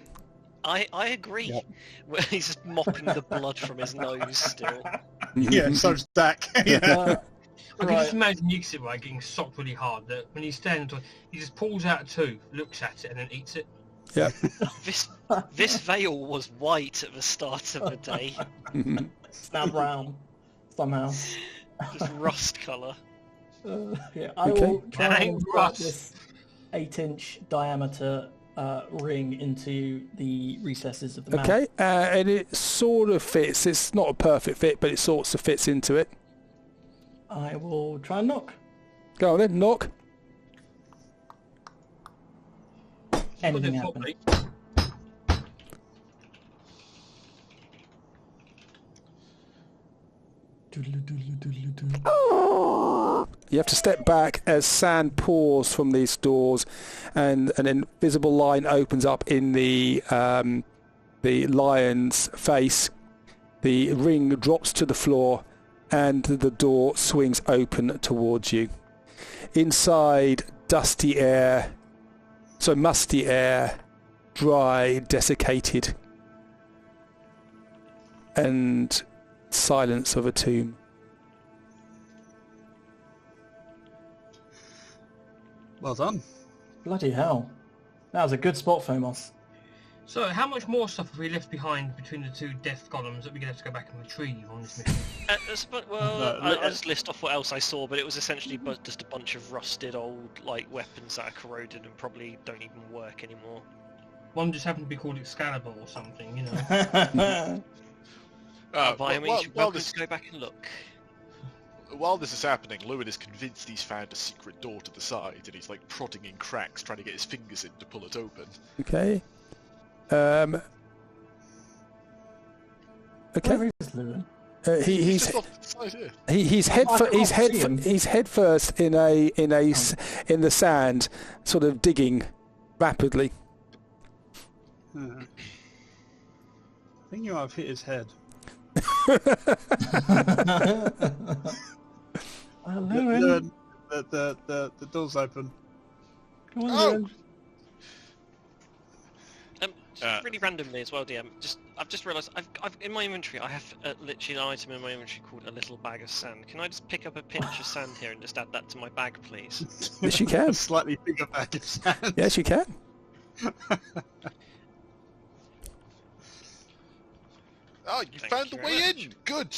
I agree. Yep. Well, he's just mopping the blood from his nose still. Yeah, so's Dak. Yeah. I can just Right. imagine Yixit getting socked really hard that when he's standing, he just pulls out a tooth, looks at it, and then eats it. Yeah. This veil was white at the start of the day. It's now brown. Somehow. Just rust colour. Yeah, I Okay. will try Dang, and insert Russ. this 8-inch diameter ring into the recesses of the mouth. Okay, and it sort of fits. It's not a perfect fit, but it sort of fits into it. I will try and knock. Go on then, knock. Anything Put it happen. properly. You have to step back as sand pours from these doors, and an invisible line opens up in the lion's face. The ring drops to the floor, and the door swings open towards you. Inside, musty air, dry, desiccated, and silence of a tomb. Well done. Bloody hell. That was a good spot, Fomos. So, how much more stuff have we left behind between the two death golems that we're going to have to go back and retrieve on this mission? I'll just list off what else I saw, but it was essentially just a bunch of rusted old weapons that are corroded and probably don't even work anymore. One just happened to be called Excalibur or something, you know. By all means, you're welcome to go back and look. While this is happening, Lewin is convinced he's found a secret door to the side, and he's prodding in cracks, trying to get his fingers in to pull it open. Okay. Okay. Where is Lewin? He's just off to the side here. he's head first in the sand, sort of digging rapidly. I think you might have hit his head. Lewin. The door's open. Come on, Oh! Lewin. Just really randomly as well, DM. I've just realised I've in my inventory I have literally an item in my inventory called a little bag of sand. Can I just pick up a pinch of sand here and just add that to my bag, please? Yes, you can. A slightly bigger bag of sand. Yes, you can. Oh, you Thank found you the very way much. in! Good!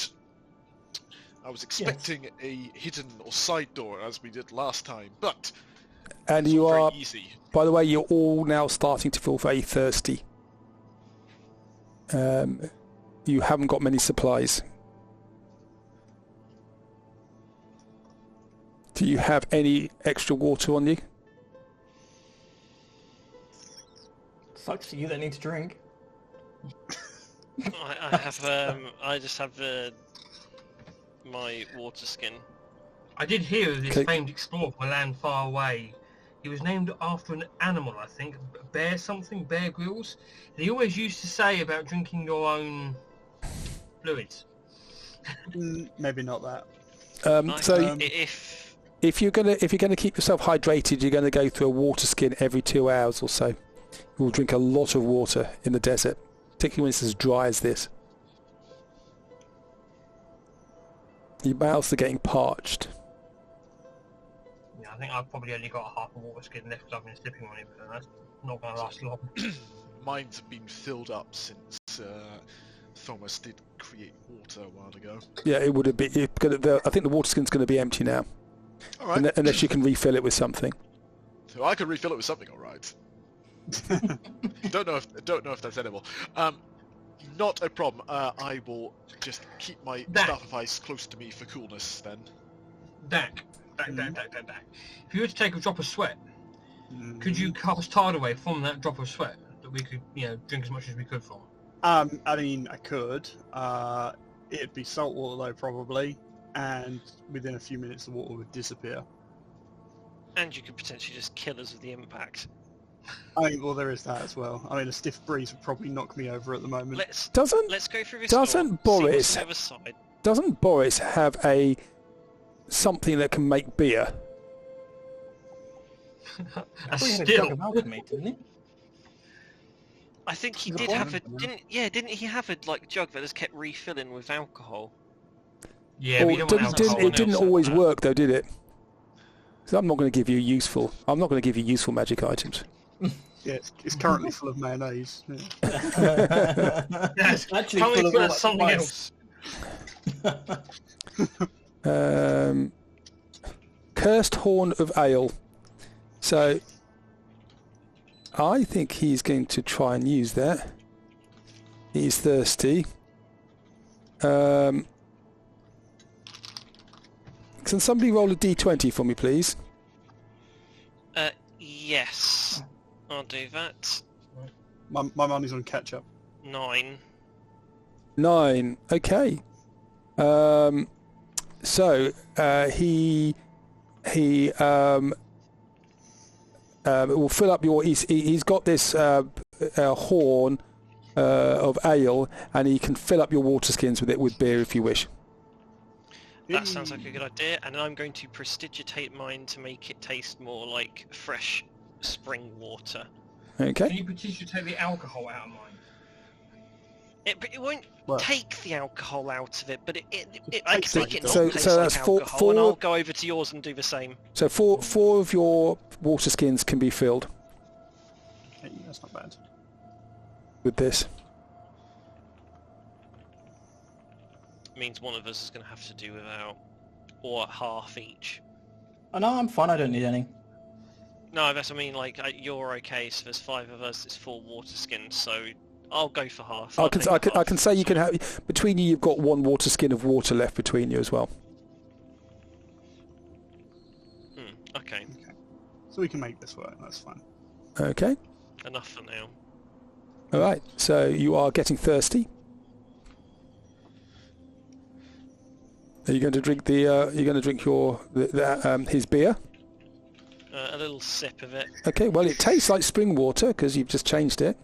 I was expecting a hidden or side door as we did last time, but And it's you all very are, easy. by the way, you're all now starting to feel very thirsty. You haven't got many supplies. Do you have any extra water on you? Sucks for you that need to drink. I have I just have my water skin. I did hear of this Okay. famed explorer from a land far away. He was named after an animal, I think, Bear something, Bear Grylls. And he always used to say about drinking your own fluids. Maybe not that. If you're gonna keep yourself hydrated, you're gonna go through a water skin every 2 hours or so. You'll drink a lot of water in the desert, particularly when it's as dry as this. Your mouths are getting parched. Yeah, I think I've probably only got half a water skin left because I've been sipping on it, but that's not going to last long. Mines have been filled up since Thomas did create water a while ago. Yeah, it would have been. I think the water skin's going to be empty now, Alright, unless you can refill it with something. so I could refill it with something, alright. don't know if that's edible. Not a problem. I will just keep my That- staff of ice close to me for coolness then. Dak. If you were to take a drop of sweat, could Mm-hmm. you cast tal'dorei from that drop of sweat that we could, drink as much as we could from? I mean, I could. It'd be salt water though, probably, and within a few minutes the water would disappear. And you could potentially just kill us with the impact. Well, there is that as well. I mean, a stiff breeze would probably knock me over at the moment. Let's Doesn't go through this doesn't door, Boris- see what's on the other side. doesn't Boris have a something that can make beer? A He had a still. jug of alchemy, didn't he? I think he He's a did boy, have a isn't didn't he have a jug that just kept refilling with alcohol? Yeah, we Or don't want alcohol it in didn't there, always so- work though, did it? 'Cause I'm not going to give you useful. I'm not going to give you useful magic items. Yeah, it's currently full of mayonnaise. Yeah. Yes, Actually, can't full we of put all that something spice. else? Cursed horn of ale. So I think he's going to try and use that. He's thirsty. Can somebody roll a d20 for me, please? Yes. I'll do that. My money's on ketchup. 9. 9. Okay. So he will fill up your. He's got this horn of ale, and he can fill up your water skins with it with beer if you wish. That sounds like a good idea, and I'm going to prestidigitate mine to make it taste more like fresh spring water. Can Okay. you potentially take the alcohol out of mine? It won't Well- take the alcohol out of it, but I tastes can like make it it not does. taste So like that's alcohol, and four- I'll go over to yours and do the same. So four of your water skins can be filled Hey, that's not bad. with this. Means one of us is going to have to do without, or half each. Oh, no, I'm fine. I don't need any. No, that's, I mean, like, you're okay, so there's 5 of us, it's 4 water skins, so I'll go for half. I I'll can take I half. can say you can have between you. You've got 1 water skin of water left between you as well. Okay, So we can make this work. That's fine. Okay. enough for now. All right. So you are getting thirsty. Are you going to drink the? You're going to drink his beer? A little sip of it. Okay. Well, it tastes like spring water because you've just changed it.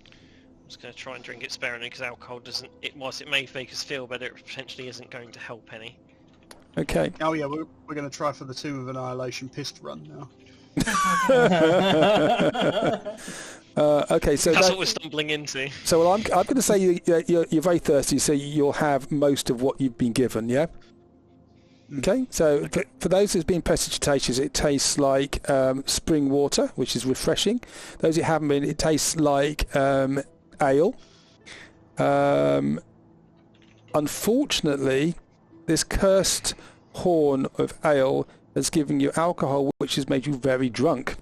I'm just going to try and drink it sparingly because alcohol doesn't, whilst it may make us feel better, it potentially isn't going to help any. Okay. Oh yeah, we're going to try for the Tomb of Annihilation pist run now. Okay. So That's that, what we're stumbling into. so well, I'm going to say you're very thirsty, so you'll have most of what you've been given. Yeah. Okay. So for those who've been prestidigitated, it tastes like spring water, which is refreshing. Those who haven't been, it tastes like ale. Unfortunately, this cursed horn of ale has given you alcohol, which has made you very drunk,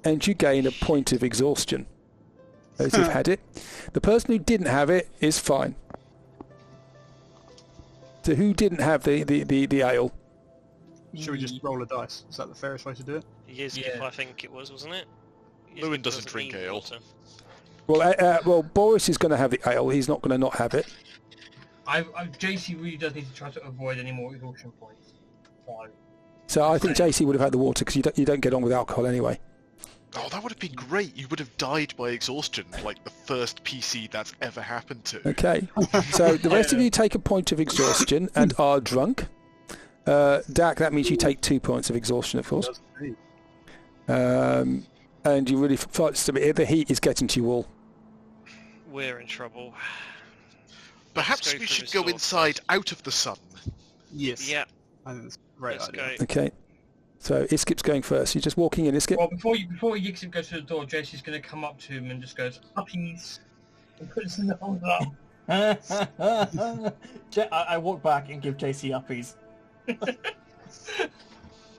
and you gain a point of exhaustion. Those who've had it. The person who didn't have it is fine. So who didn't have the ale? Should we just roll a dice? Is that the fairest way to do it? Yizgip, Yeah. I think it was, wasn't it? Lewin Yizgip doesn't drink need ale. water. Well, Boris is going to have the ale. He's not going to not have it. JC really does need to try to avoid any more exhaustion points. 5. So I think JC would have had the water because you don't get on with alcohol anyway. Oh, that would have been great. You would have died by exhaustion, like the first PC that's ever happened to. Okay. So the rest of you take a point of exhaustion and are drunk. Dak, that means you take 2 points of exhaustion, of course. Does indeed. And you really the heat is getting to you all. We're in trouble. Perhaps go we through should this go door inside, first. out of the sun. Yes. Yeah, I think that's a great let's idea. go. Okay. So Iskip's going first. You're just walking in, Iskip. Well, before Yixip goes to the door, JC's going to come up to him and just goes, "Puppies," and put his nose up. I walk back and give JC uppies.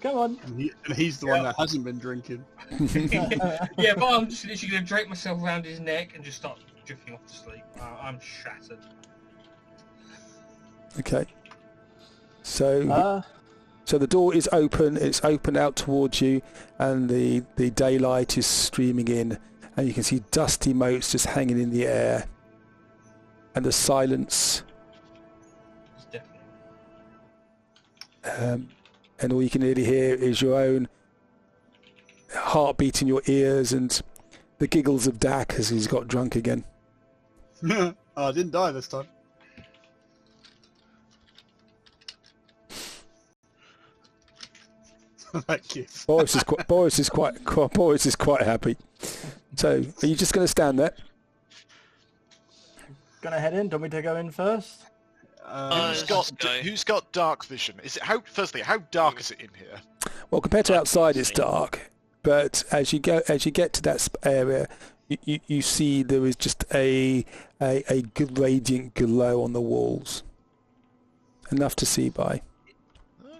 Come on. And he's the one that hasn't been drinking. Yeah, but I'm just literally going to drape myself around his neck and just start drifting off to sleep. I'm shattered. Okay. So the door is open. It's open out towards you, and the daylight is streaming in, and you can see dusty motes just hanging in the air, and the silence. It's definitely. and all you can really hear is your own heartbeat in your ears and the giggles of Dak as he's got drunk again. Oh, I didn't die this time. Thank you. Boris is quite happy. So, are you just going to stand there? Gonna head in. Do you want me to go in first? Who's got dark vision? Is it how dark is it in here? Well, compared to outside, it's dark. But as you get to that area, you see there is just a radiant glow on the walls, enough to see by.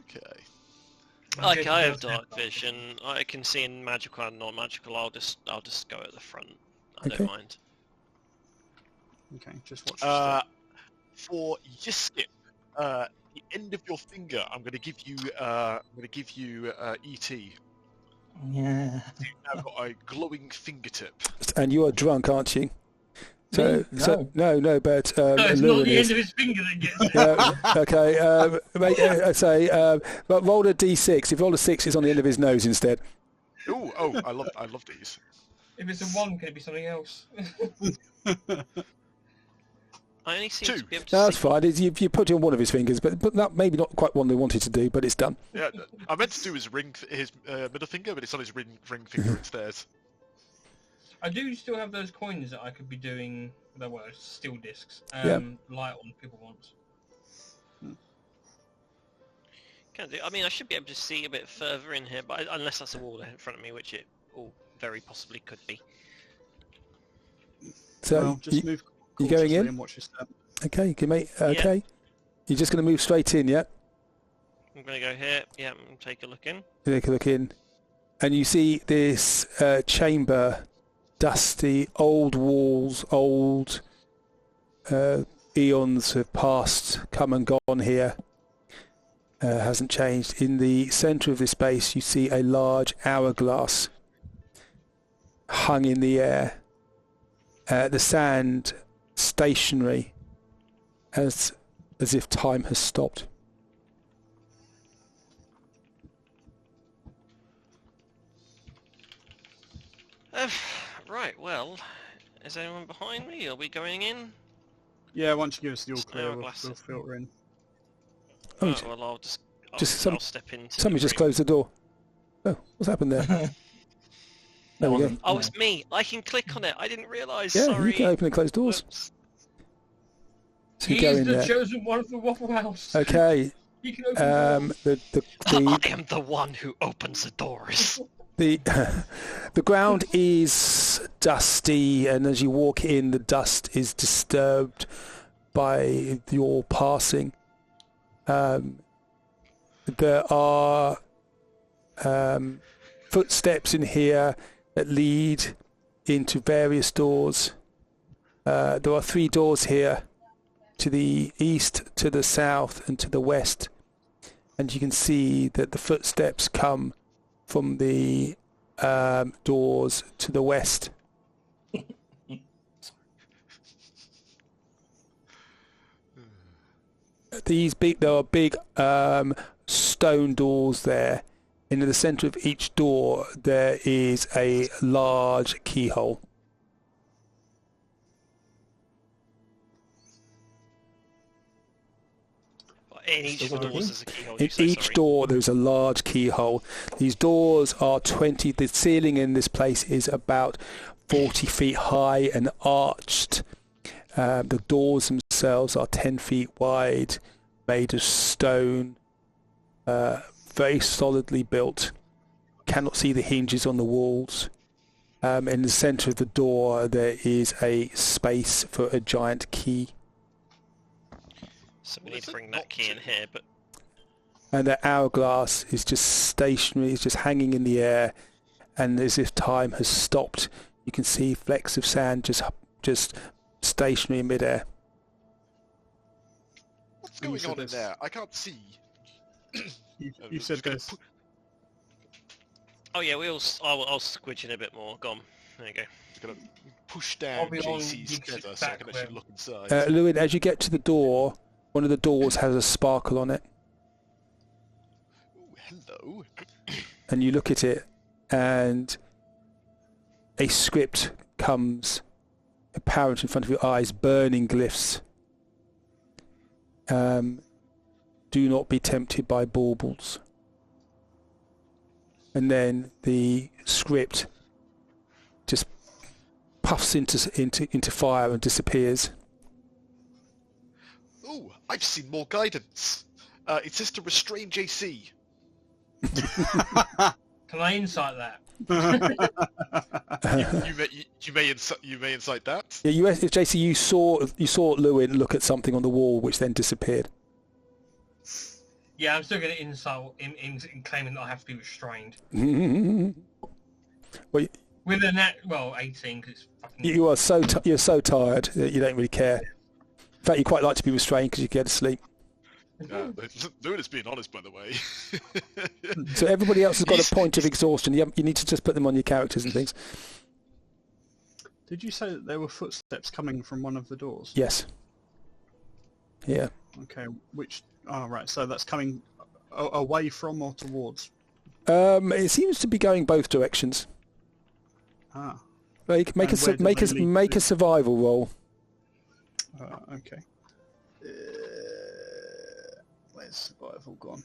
Okay. Like I have dark vision. I can see in magical and non-magical. I'll just go at the front. I Okay. don't mind. Okay, just watch your step. For Yiskip, the end of your finger, I'm going to give you ET. Yeah. You've now got a glowing fingertip. And you are drunk, aren't you? So, Me? no, but No, it's not Lewin the is. end of his finger that gets Okay, I say, but roll a d6. If you roll a 6, it's on the end of his nose instead. Oh, I love these. If it's a 1, can it be something else? I only seem to be able to No, that's see. fine. You put it on one of his fingers, but that maybe not quite one they wanted to do, but it's done. Yeah, I meant to do his middle finger, but it's on his ring finger instead. I do still have those coins that I could be doing. Well, steel discs. Yeah. Light on people once. Can do. I mean, I should be able to see a bit further in here, but unless that's a wall in front of me, which it all very possibly could be. So Well, just move you going cautiously in? and watch your step. Okay, you can make. Okay, you're just going to move straight in, yeah? I'm gonna go here. Yeah, and take a look in. Take a look in, and you see this chamber, dusty, old walls, old eons have passed, come and gone here. Hasn't changed. In the centre of this space, you see a large hourglass hung in the air. The sand stationary, as if time has stopped. Right. Well, is anyone behind me? Are we going in? Yeah, once you give us the all clear, we'll Hourglasses. filter in. Oh, Well, I'll some- step into. Somebody the just room. closed the door. Oh, what's happened there? There we go. Oh, it's me. I can click on it. I didn't realise. Yeah, Sorry. you can open and close doors. Whoops. So you He go is in the there. chosen one for Waffle House. Okay. He can open doors. The I am the one who opens the doors. the ground is dusty, and as you walk in, the dust is disturbed by your passing. There are footsteps in here that lead into various doors. There are 3 doors here, to the east, to the south, and to the west. And you can see that the footsteps come from the doors to the west. There are big stone doors there. And in the centre of each door, there is a large keyhole. In each of the doors there's a keyhole. In each door, there's a large keyhole. These doors are 20. The ceiling in this place is about 40 feet high and arched. The doors themselves are 10 feet wide, made of stone, very solidly built. Cannot see the hinges on the walls. In the centre of the door, there is a space for a giant key. So we need to bring that key in here, but And the hourglass is just stationary, it's just hanging in the air, and as if time has stopped. You can see flecks of sand just stationary in midair. What's going on in there? I can't see. You said this. oh yeah, I'll squidge in a bit more. Go on. There you go. Just gonna push I'll down be on JC's Geek's tether so I can back actually then. look inside. Lewin, as you get to the door, one of the doors has a sparkle on it. Ooh, Hello. And you look at it, and a script comes apparent in front of your eyes, burning glyphs. Do not be tempted by baubles. And then the script just puffs into fire and disappears. Oh, I've seen more guidance. It says to restrain JC. Can I insight that? You may incite that. Yeah, JC, you saw Lewin look at something on the wall, which then disappeared. Yeah, I'm still going to insult in claiming that I have to be restrained. Well, With a 18, because it's fucking... you're so tired that you don't really care. In fact, you quite like to be restrained because you get to sleep. Lewin is being honest, by the way. So everybody else has got a point of exhaustion. You need to just put them on your characters and things. Did you say that there were footsteps coming from one of the doors? Yes. Yeah. Okay, which... Oh, right, so that's coming away from or towards? It seems to be going both directions. Ah. Make a survival roll. Okay. Where's survival gone?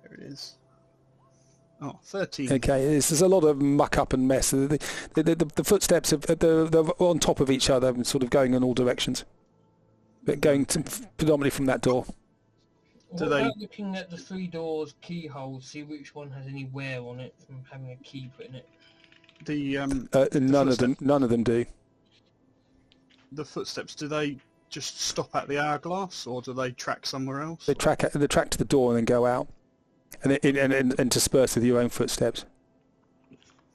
There it is. Oh, 13. Okay, there's a lot of muck up and mess. The footsteps they're on top of each other and sort of going in all directions, but going predominantly from that door. What about looking at the 3 doors keyholes, see which one has any wear on it from having a key put in it? None of them do. The footsteps, do they just stop at the hourglass, or do they track somewhere else? They track to the door and then go out, and disperse with your own footsteps.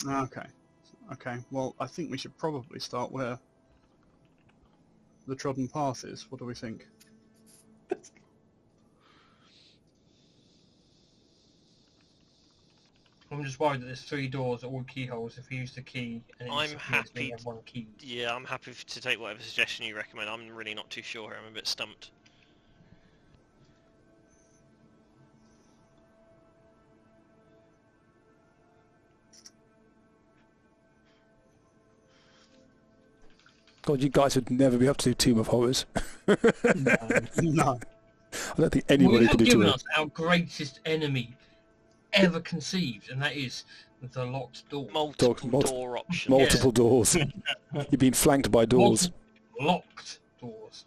Okay. Well, I think we should probably start where the trodden path is. What do we think? I'm just worried that there's 3 doors, all keyholes. If you use the key, and I'm happy. You have 1 key. Yeah, I'm happy to take whatever suggestion you recommend. I'm really not too sure. I'm a bit stumped. God, you guys would never be able to do Tomb of Horrors. No. I don't think anybody could do Tomb of Horrors. Our greatest enemy ever conceived, and that is the locked door. Multiple door options. Multiple doors. You've been flanked by doors. Locked doors.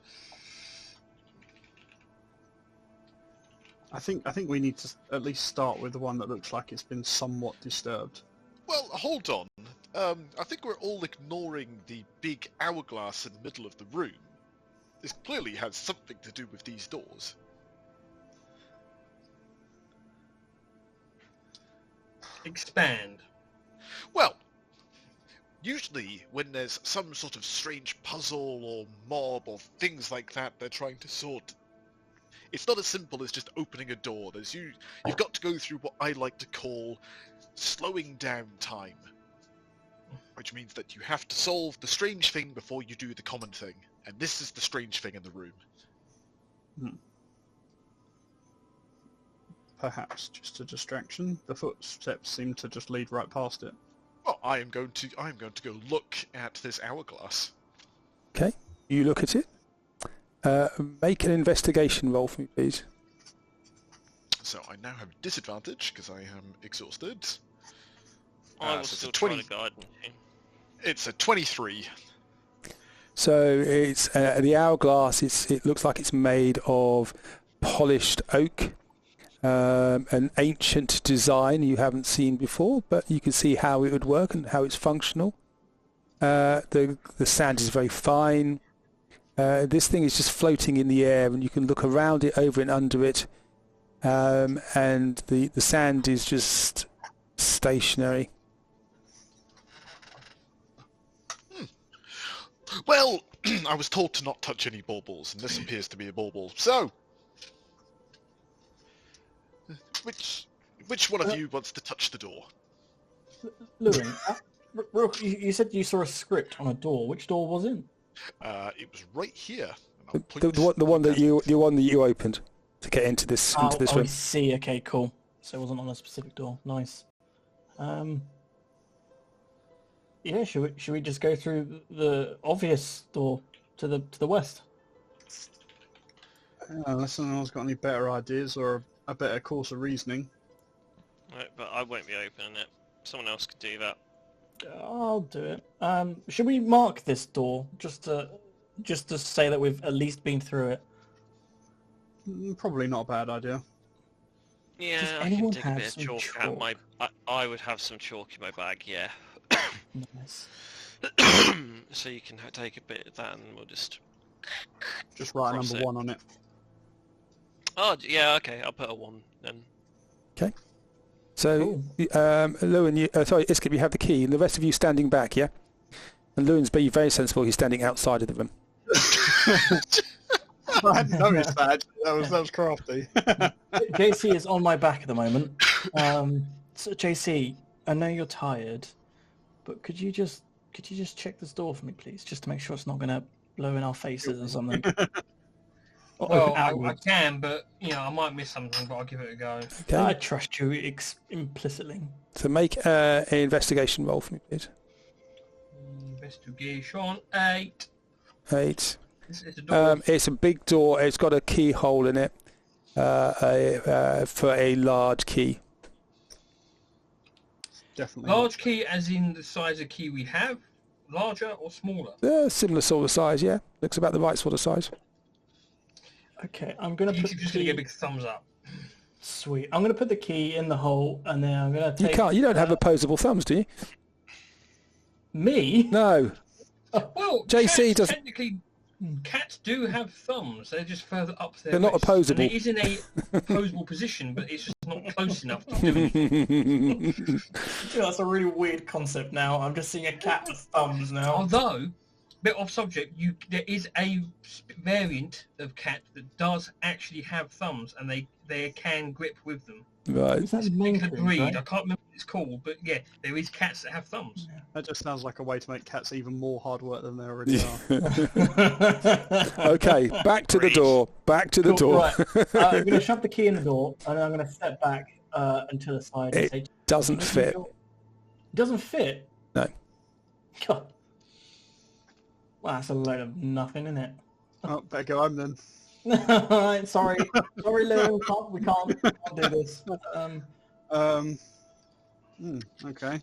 I think we need to at least start with the one that looks like it's been somewhat disturbed. Well, hold on. I think we're all ignoring the big hourglass in the middle of the room. This clearly has something to do with these doors. Expand. Well, usually when there's some sort of strange puzzle or mob or things like that they're trying to sort, it's not as simple as just opening a door. You've got to go through what I like to call slowing down time, which means that you have to solve the strange thing before you do the common thing, and this is the strange thing in the room. Perhaps just a distraction. The footsteps seem to just lead right past it. Well, I am going to go look at this hourglass. Okay, you look at it. Make an investigation roll for me, please. So I now have disadvantage because I am exhausted. I will still try to guide you. It's a 23. So it's the hourglass. It looks like it's made of polished oak. An ancient design you haven't seen before, but you can see how it would work and how it's functional. The sand is very fine. This thing is just floating in the air, and you can look around it, over and under it, and the sand is just stationary. Well, I was told to not touch any baubles, and this appears to be a bauble. So, which one of you wants to touch the door? Lewin, you said you saw a script on a door. Which door was it? It was right here. The one that you opened. to get into this I room. see. Okay, cool. So it wasn't on a specific door. Nice. Yeah, should we just go through the obvious door to the west? Unless anyone's got any better ideas or a better course of reasoning. Right, but I won't be opening it. Someone else could do that. I'll do it. Should we mark this door just to say that we've at least been through it? Probably not a bad idea. Yeah, Does I can anyone dig a have bit of some chalk out chalk? my... I would have some chalk in my bag, yeah. Nice. So you can take a bit of that and we'll just... Just write Cross number it. 1 on it. Oh, yeah, okay, I'll put a 1 then. Okay. So, Lewin, Iskip, you have the key, and the rest of you standing back, yeah? And Lewin's being very sensible. He's standing outside of the room. I hadn't noticed that. That was crafty. JC is on my back at the moment. So JC, I know you're tired, but could you just check this door for me, please, just to make sure it's not going to blow in our faces or something? Or Well, open I outwards. can, but I might miss something, but I'll give it a go. Okay. I trust you implicitly. So make an investigation roll for me, please. Investigation 8. 8. It's a door. It's a big door. It's got a keyhole in it for a large key. Definitely. Large key, as in the size of key we have, larger or smaller? Similar sort of size, yeah. Looks about the right sort of size. Okay, I'm gonna You put just the gonna key. get a big thumbs up. Sweet. I'm gonna put the key in the hole, and then I'm gonna take. You don't have opposable thumbs, do you? Me? No. Well, JC cats doesn't- technically, cats do have thumbs. They're just further up their They're not wrists. opposable. And it is in a opposable position, but it's just not close enough to do anything. That's a really weird concept now. I'm just seeing a cat with thumbs now. Although, bit off subject, there is a variant of cat that does actually have thumbs, and they can grip with them. Right. Is that Maine The Coons, breed, right? I can't remember what it's called, but yeah, there is cats that have thumbs. That just sounds like a way to make cats even more hard work than they already are. Okay, back to the door. Back to the Cool, door. right. I'm going to shove the key in the door, and then I'm going to step back and to the side and It say... doesn't fit. It doesn't fit? No. God. Well, that's a load of nothing, isn't it? Oh, better go home then. Alright, sorry. Sorry, Lou. We can't do this. Okay.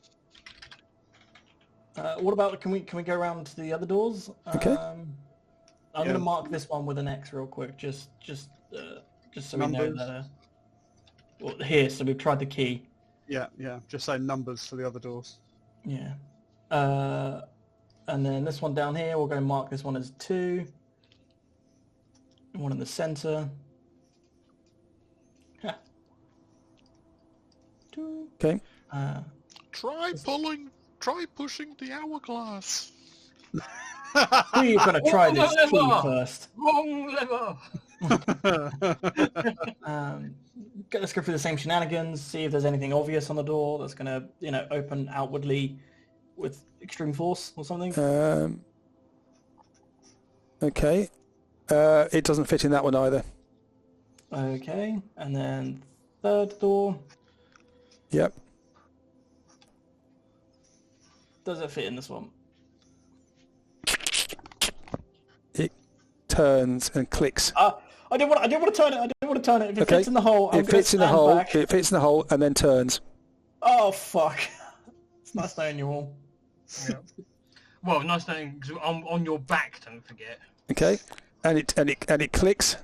What about, can we go around to the other doors? Okay. I'm going to mark this one with an X real quick, just so we know Numbers? that... well, here, so we've tried the key. Yeah. Just say numbers for the other doors. Yeah. And then this one down here, we'll go mark this one as 2. One in the center. Yeah. 2. Okay. Try pushing the hourglass. Who are you going to try this key Wrong first? Wrong lever! Let's go through the same shenanigans, see if there's anything obvious on the door that's going to, open outwardly with extreme force or something. Okay. It doesn't fit in that one either. Okay, and then third door. Yep. Does it fit in this one? It turns and clicks. I didn't want to turn it. If it Okay. fits in the hole, I'm It fits in the stand hole. back. It fits in the hole and then turns. Oh fuck! It's nice knowing you all. Yeah. Well, nice knowing, because I'm on your back, don't forget. Okay. And it clicks.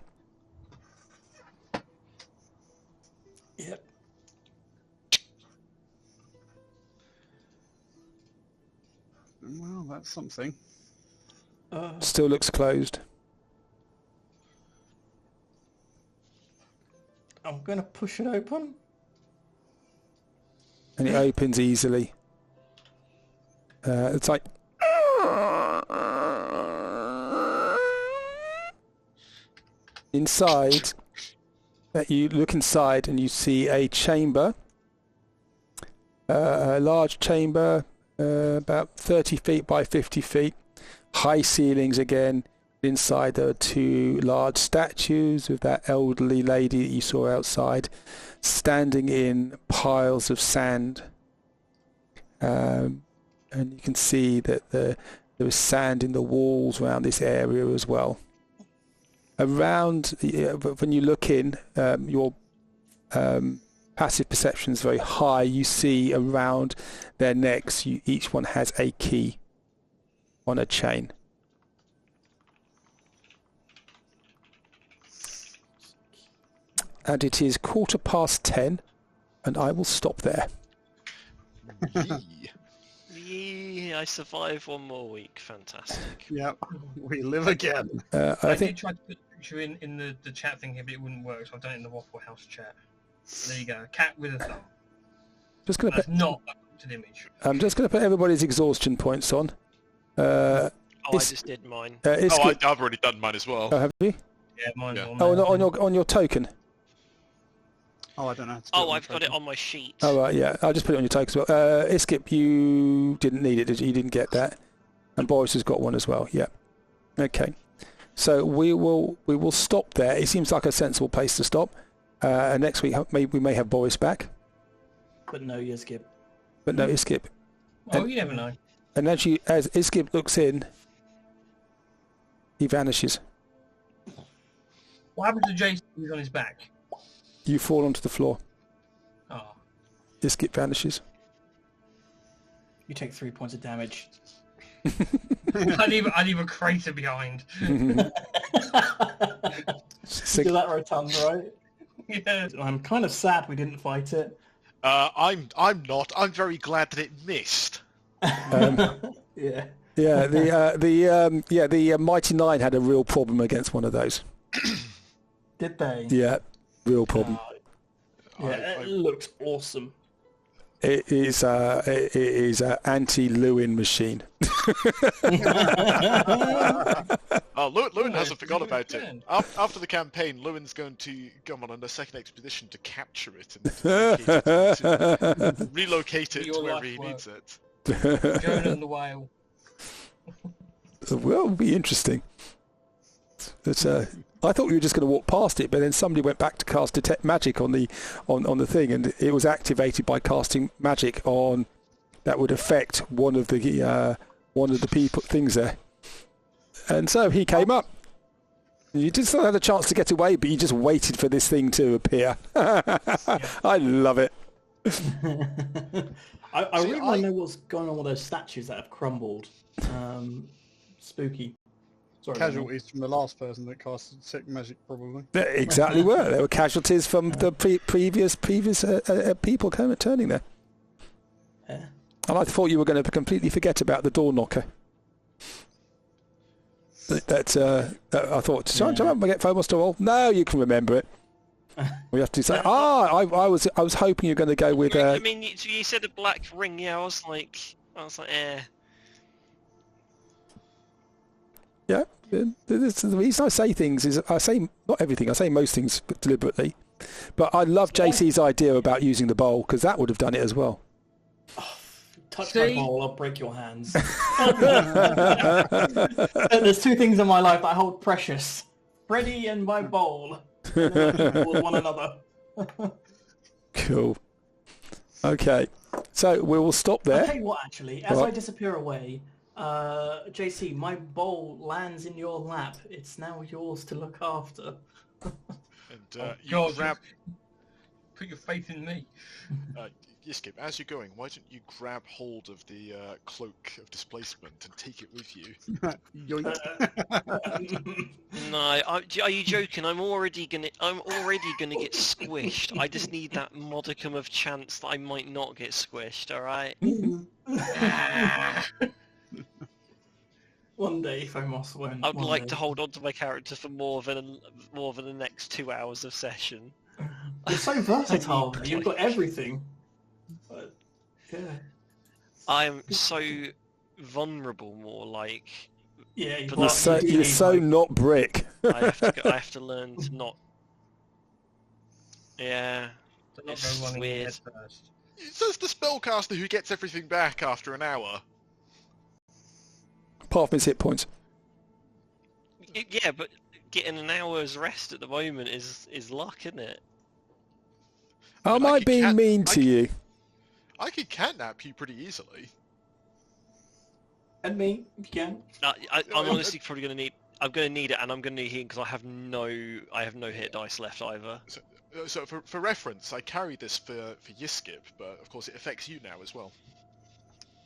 Yep. Well, that's something. Still looks closed. I'm gonna push it open. And it opens easily. It's like... Inside, you look inside and you see a chamber. A large chamber, about 30 feet by 50 feet. High ceilings again. Inside there are 2 large statues of that elderly lady that you saw outside, standing in piles of sand. And you can see that there is sand in the walls around this area as well. Around, when you look in, your passive perception is very high. You see around their necks, each one has a key on a chain. And it is 10:15, and I will stop there. Yee. I survive one more week. Fantastic. Yep, we live again. I think did try to put the picture in the chat thing here, but it wouldn't work, so I've done it in the Wafflehouse chat. There you go, cat with a thumb. just going to That's put, not an image. I'm just going to put everybody's exhaustion points on. I It's- just did mine. Iskip, I've already done mine as well. oh, have you? Yeah, mine's Yeah. on Oh, there. on your token. Oh, I don't know. How to do Oh, it on I've got it token. on my sheet. Oh, right, yeah. I'll just put it on your token as well. Iskip, you didn't need it, did you? You didn't get that. And Boris has got one as well, yeah. Okay. So we will stop there. It seems like a sensible place to stop. And next week we may have Boris back. But no, you skip. But no, Iskip. Oh, you never know. And as Iskip looks in, he vanishes. What happens to Jason who's on his back? You fall onto the floor. Oh. Iskip vanishes. You take 3 points of damage. I leave a crater behind. Six, Do that rotund, right? Yeah. I'm kind of sad we didn't fight it. I'm not. I'm very glad that it missed. Yeah. yeah, the Mighty Nine had a real problem against one of those. Did they? Yeah, real problem. Yeah, it looks awesome. It is an anti-Lewin machine. Oh, Lewin hasn't it's forgot a about good it. plan. After the campaign, Lewin's going to come on a second expedition to capture it and relocate it Your to wherever life he work. needs it. Jonah and the whale. Well, it'll be interesting. But, I thought we were just going to walk past it, but then somebody went back to cast detect magic on the thing, and it was activated by casting magic on that would affect one of the people things there. And so he came up. You just had a chance to get away, but you just waited for this thing to appear. I love it. I really want to know what's going on with those statues that have crumbled. Spooky. Sorry, Casualties from the last person that casted sick magic, probably. They exactly were. There were casualties from the previous people turning there. Yeah. And I thought you were going to completely forget about the door knocker. I thought, shall I get Phobos to roll? No, you can remember it. We have to say, I was hoping you were going to go with. I mean, you said a black ring. Yeah, I was like, eh. Yeah, the reason I say things is I say not everything. I say most things deliberately, but I love JC's idea about using the bowl because that would have done it as well. Touch my bowl, I'll break your hands. There's 2 things in my life that I hold precious. Freddy and my bowl. And then with one another. Cool. Okay, so we will stop I'll there. tell you what, actually, as What? I disappear away, JC, my bowl lands in your lap. It's now yours to look after. And you God, grab. Put your faith in me. Yiskip, as you're going, why don't you grab hold of the cloak of displacement and take it with you? Yoink. No, are you joking? I'm already gonna get squished. I just need that modicum of chance that I might not get squished. All right. One day, Phomos won't. I'd one like day. to hold on to my character for more than the next 2 hours of session. You're so versatile. You've got everything. But, yeah. I'm so vulnerable, more like. Yeah, But You're so not brick. I have to learn to not. Yeah, To not It's go running weird. head first. It says the spellcaster who gets everything back after an hour. Apart from his hit points. Yeah, but getting an hour's rest at the moment is luck, isn't it? Am I being mean to you? I could catnap you pretty easily. And me, if you can. I'm honestly probably going to need. I'm going to need it, and I'm going to need healing because I have no hit dice left either. So for reference, I carried this for Yiskip, but of course it affects you now as well.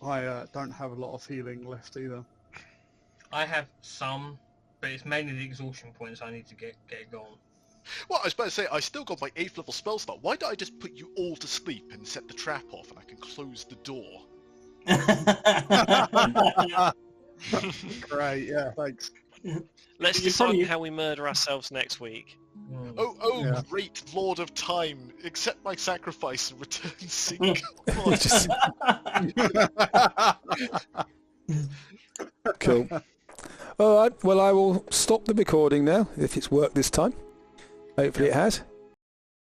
I don't have a lot of healing left either. I have some, but it's mainly the exhaustion points I need to get it gone. Well, I was about to say, I still got my 8th level spell slot. Why don't I just put you all to sleep and set the trap off, and I can close the door? Great, yeah, thanks. Let's decide how we murder ourselves next week. Oh, Yeah. great Lord of Time, accept my sacrifice and return single. Cool. All right. Well, I will stop the recording now if it's worked this time. Hopefully it has.